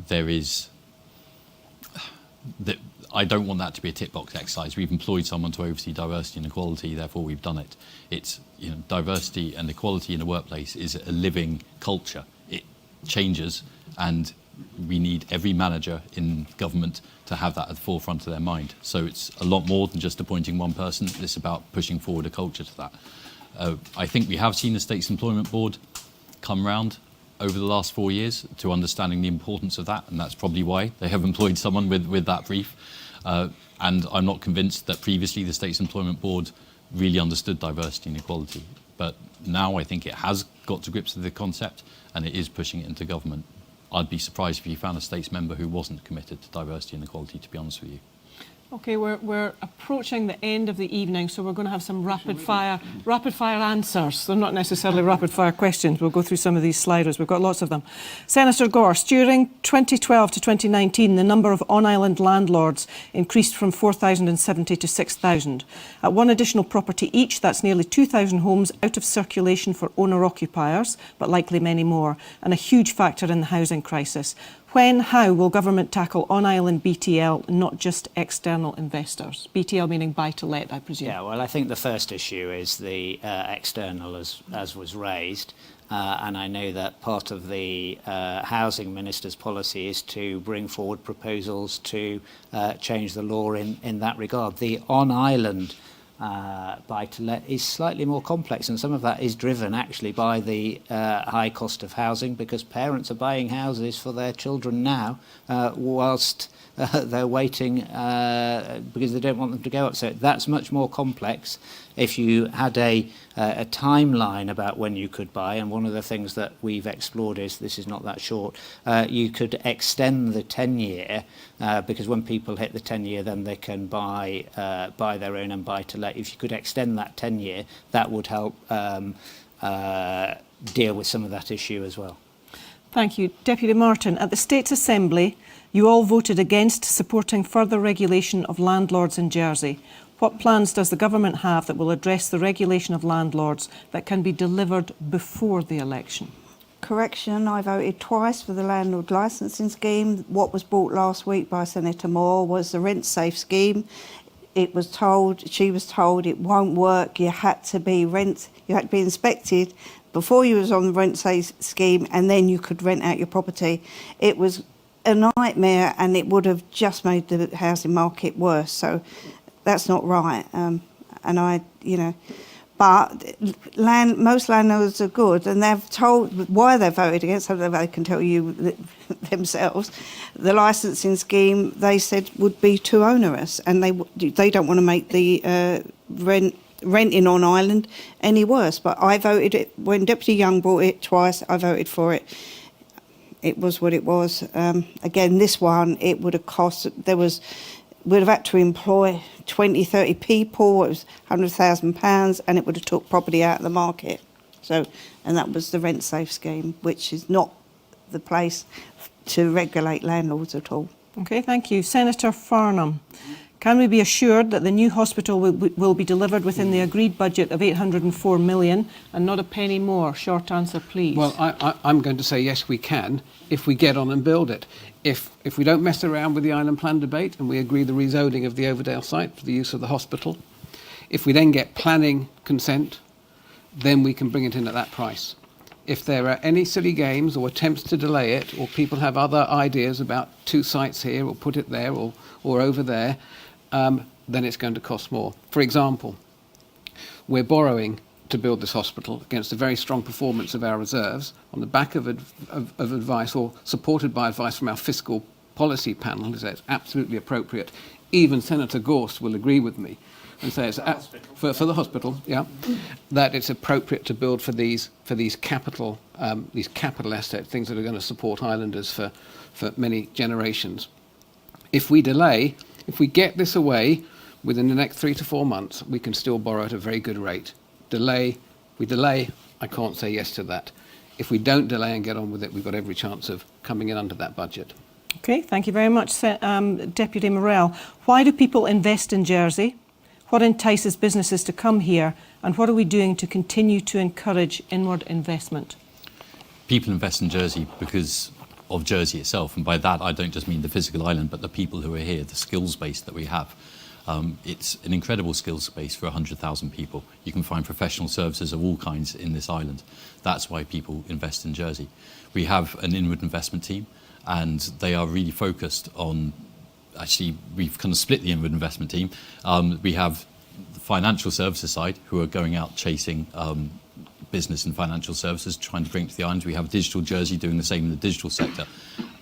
there is... I don't want that to be a tick box exercise. We've employed someone to oversee diversity and equality, therefore we've done it. It's, diversity and equality in the workplace is a living culture. It changes, and we need every manager in government to have that at the forefront of their mind. So it's a lot more than just appointing one person. It's about pushing forward a culture to that. I think we have seen the States Employment Board come round over the last 4 years to understanding the importance of that, and that's probably why they have employed someone with that brief. And I'm not convinced that previously the States Employment Board really understood diversity and equality. But now I think it has got to grips with the concept and it is pushing it into government. I'd be surprised if you found a States member who wasn't committed to diversity and equality, to be honest with you. Okay, we're approaching the end of the evening, so we're going to have some rapid fire answers. They're not necessarily rapid fire questions. We'll go through some of these sliders. We've got lots of them. Senator Gorst, during 2012 to 2019, the number of on-island landlords increased from 4,070 to 6,000. At one additional property each, that's nearly 2,000 homes out of circulation for owner-occupiers, but likely many more, and a huge factor in the housing crisis. How will government tackle on-island BTL, not just external investors? BTL meaning buy-to-let, I presume. Yeah, well, I think the first issue is the external, as was raised. And I know that part of the Housing Minister's policy is to bring forward proposals to change the law in that regard. The on-island buy-to-let is slightly more complex, and some of that is driven actually by the high cost of housing, because parents are buying houses for their children now whilst they're waiting because they don't want them to go up. So that's much more complex. If you had a timeline about when you could buy, and one of the things that we've explored is, this is not that short, you could extend the 10-year, because when people hit the 10-year, then they can buy their own and buy to let. If you could extend that 10-year, that would help deal with some of that issue as well. Thank you. Deputy Martin, at the States Assembly, you all voted against supporting further regulation of landlords in Jersey. What plans does the government have that will address the regulation of landlords that can be delivered before the election? Correction, I voted twice for the landlord licensing scheme. What was brought last week by Senator Morel was the rent safe scheme. She was told it won't work. You had to be inspected before you was on the rent safe scheme, and then you could rent out your property. It was a nightmare, and it would have just made the housing market worse. So that's not right. But most landlords are good, and they've told why they voted against, so they can tell you themselves. The licensing scheme, they said, would be too onerous, and they don't want to make the rent renting on island any worse. But I voted it when Deputy Young brought it twice. I voted for it. It was what it was. Again, this one, it would have cost. We'd have had to employ 20, 30 people. It was £100,000, and it would have took property out of the market. So, and that was the rent safe scheme, which is not the place to regulate landlords at all. Okay, thank you. Senator Farnham, can we be assured that the new hospital will be delivered within the agreed budget of £804 million and not a penny more? Short answer, please. Well, I'm going to say yes, we can, if we get on and build it. If we don't mess around with the island plan debate and we agree the rezoning of the Overdale site for the use of the hospital, if we then get planning consent, then we can bring it in at that price. If there are any silly games or attempts to delay it, or people have other ideas about 2 sites here, or put it there, or over there, then it's going to cost more. For example, we're borrowing to build this hospital against a very strong performance of our reserves on the back of advice, or supported by advice from our fiscal policy panel, who says it's absolutely appropriate. Even Senator Gorst will agree with me and say it's for the hospital, yeah, that it's appropriate to build for these capital assets, things that are going to support islanders for many generations. If we delay, if we get this away within the next 3 to 4 months, we can still borrow at a very good rate. We delay, I can't say yes to that. If we don't delay and get on with it, we've got every chance of coming in under that budget. Okay, thank you very much, Deputy Morel. Why do people invest in Jersey? What entices businesses to come here? And what are we doing to continue to encourage inward investment? People invest in Jersey because of Jersey itself. And by that, I don't just mean the physical island, but the people who are here, the skills base that we have. It's an incredible skills base for 100,000 people. You can find professional services of all kinds in this island. That's why people invest in Jersey. We have an inward investment team, and they are really focused on, actually, we've kind of split the inward investment team. We have the financial services side, who are going out chasing business and financial services, trying to bring it to the island. We have Digital Jersey doing the same in the digital sector.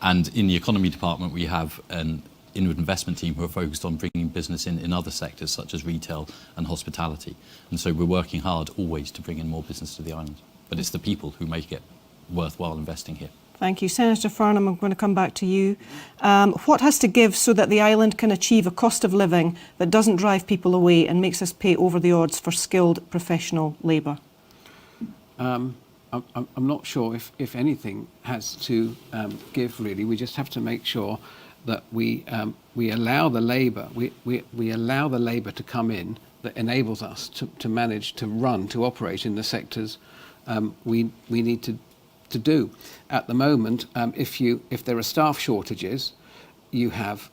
And in the economy department, we have an inward investment team who are focused on bringing business in other sectors such as retail and hospitality. And so we're working hard always to bring in more business to the island. But it's the people who make it worthwhile investing here. Thank you. Senator Farnham, I'm going to come back to you. What has to give so that the island can achieve a cost of living that doesn't drive people away and makes us pay over the odds for skilled professional labour? I'm not sure if anything has to give, really. We just have to make sure that we allow the labour, we allow the labour to come in that enables us to manage to run, to operate in the sectors we need to do. At the moment, if there are staff shortages, you have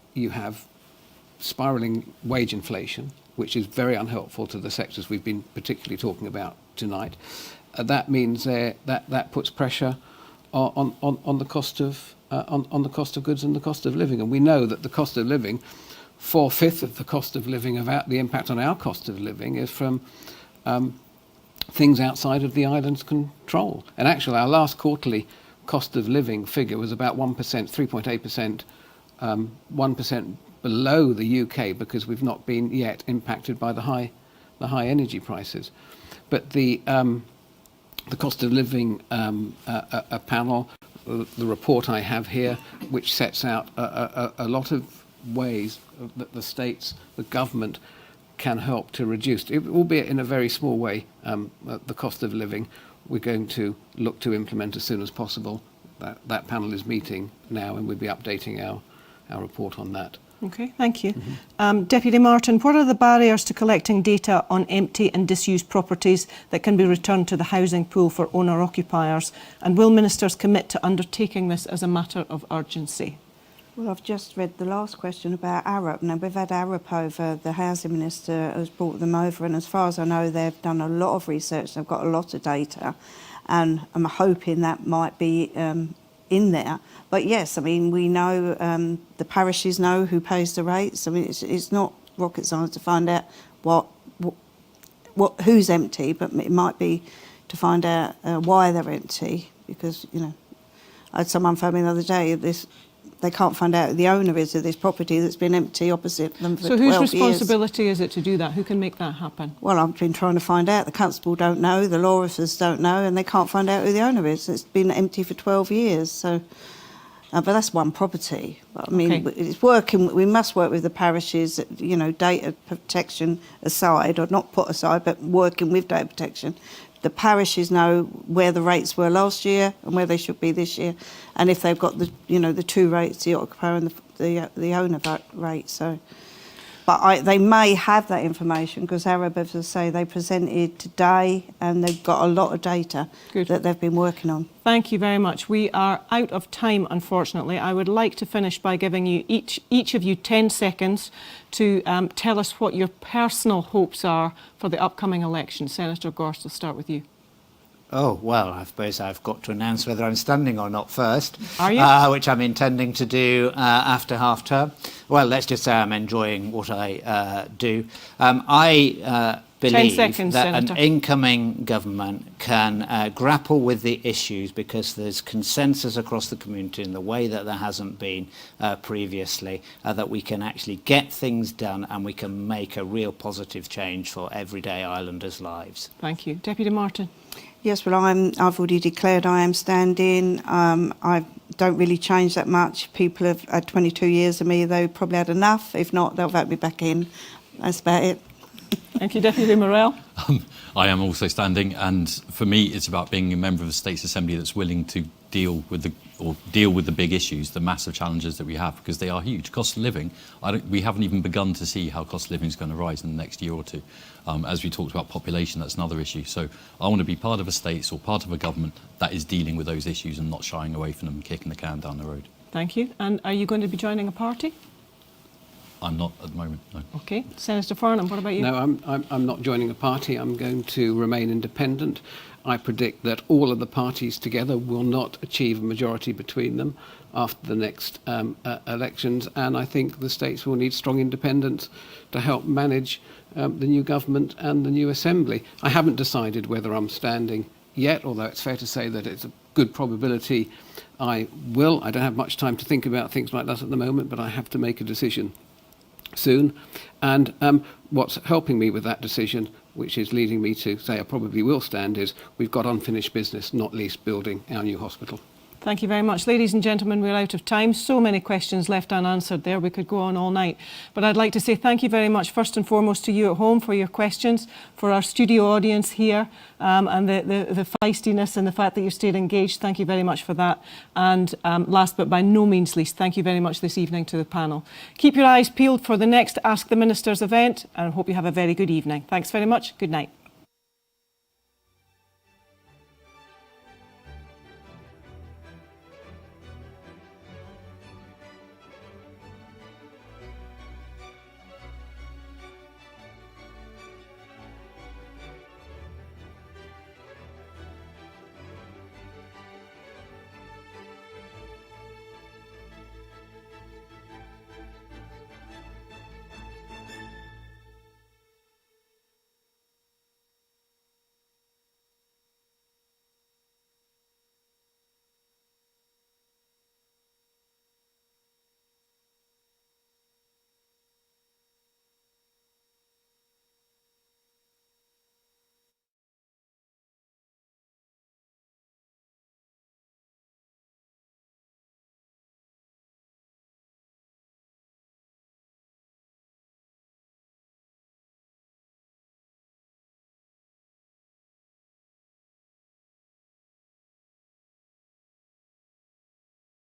spiralling wage inflation, which is very unhelpful to the sectors we've been particularly talking about tonight. That means that puts pressure on the cost of goods and the cost of living, and we know that the cost of living, 4/5 of the cost of living, the impact on our cost of living, is from things outside of the island's control. And actually, our last quarterly cost of living figure was about 1%, 3.8%, 1% below the UK, because we've not been yet impacted by the high energy prices. But the cost of living panel, the report I have here, which sets out a lot of ways that the states, the government, can help to reduce, albeit in a very small way, the cost of living. We're going to look to implement as soon as possible. That panel is meeting now, and we'll be updating our report on that. Okay, thank you. Deputy Martin, what are the barriers to collecting data on empty and disused properties that can be returned to the housing pool for owner-occupiers? And will ministers commit to undertaking this as a matter of urgency? Well, I've just read the last question about Arup. Now, we've had Arup over, the Housing Minister has brought them over, and as far as I know, they've done a lot of research, they've got a lot of data, and I'm hoping that might be in there. But yes, I mean, we know, the parishes know who pays the rates. I mean, it's not rocket science to find out who's empty, but it might be to find out why they're empty, because, you know, I had someone phone me the other day, this they can't find out who the owner is of this property that's been empty opposite them for So 12 years. whose responsibility is it to do that? Who can make that happen? Well, I've been trying to find out. The constable don't know, the law officers don't know, and they can't find out who the owner is. It's been empty for 12 years, so... but that's one property. I mean, Okay. it's working. We must work with the parishes, you know, data protection aside, or not put aside, but working with data protection. The parishes know where the rates were last year and where they should be this year, and if they've got the, you know, the two rates, the occupier and the owner rate. So, but they may have that information because Arab, as I say, they presented today and they've got a lot of data that they've been working on. Thank you very much. We are out of time, unfortunately. I would like to finish by giving you each of you 10 seconds to tell us what your personal hopes are for the upcoming election. Senator Gorst, will start with you. Oh, well, I suppose I've got to announce whether I'm standing or not first. Are you? Which I'm intending to do after half-term. Well, let's just say I'm enjoying what I do. I believe 10 seconds, that Senator. an incoming government can grapple with the issues because there's consensus across the community in the way that there hasn't been previously, that we can actually get things done and we can make a real positive change for everyday islanders' lives. Thank you. Deputy Martin. Yes, well, I've already declared I am standing. I don't really change that much. People have had 22 years of me. They've probably had enough. If not, they'll vote me back in. That's about it. Thank you, Deputy Morel. I am also standing, and for me, it's about being a member of the States Assembly that's willing to deal with the big issues, the massive challenges that we have, because they are huge. Cost of living, we haven't even begun to see how cost of living is going to rise in the next year or two. As we talked about population, that's another issue. So I want to be part of a state or part of a government that is dealing with those issues and not shying away from them and kicking the can down the road. Thank you. And are you going to be joining a party? I'm not at the moment, no. Okay. Senator Farnham, what about you? No, I'm not joining a party. I'm going to remain independent. I predict that all of the parties together will not achieve a majority between them after the next elections, and I think the states will need strong independence to help manage the new government and the new assembly. I haven't decided whether I'm standing yet, although it's fair to say that it's a good probability I will. I don't have much time to think about things like that at the moment, but I have to make a decision soon. And what's helping me with that decision, which is leading me to say I probably will stand, is we've got unfinished business, not least building our new hospital. Thank you very much. Ladies and gentlemen, we're out of time. So many questions left unanswered there. We could go on all night. But I'd like to say thank you very much, first and foremost, to you at home for your questions, for our studio audience here, and the feistiness and the fact that you stayed engaged. Thank you very much for that. And last but by no means least, thank you very much this evening to the panel. Keep your eyes peeled for the next Ask the Ministers event, and I hope you have a very good evening. Thanks very much. Good night.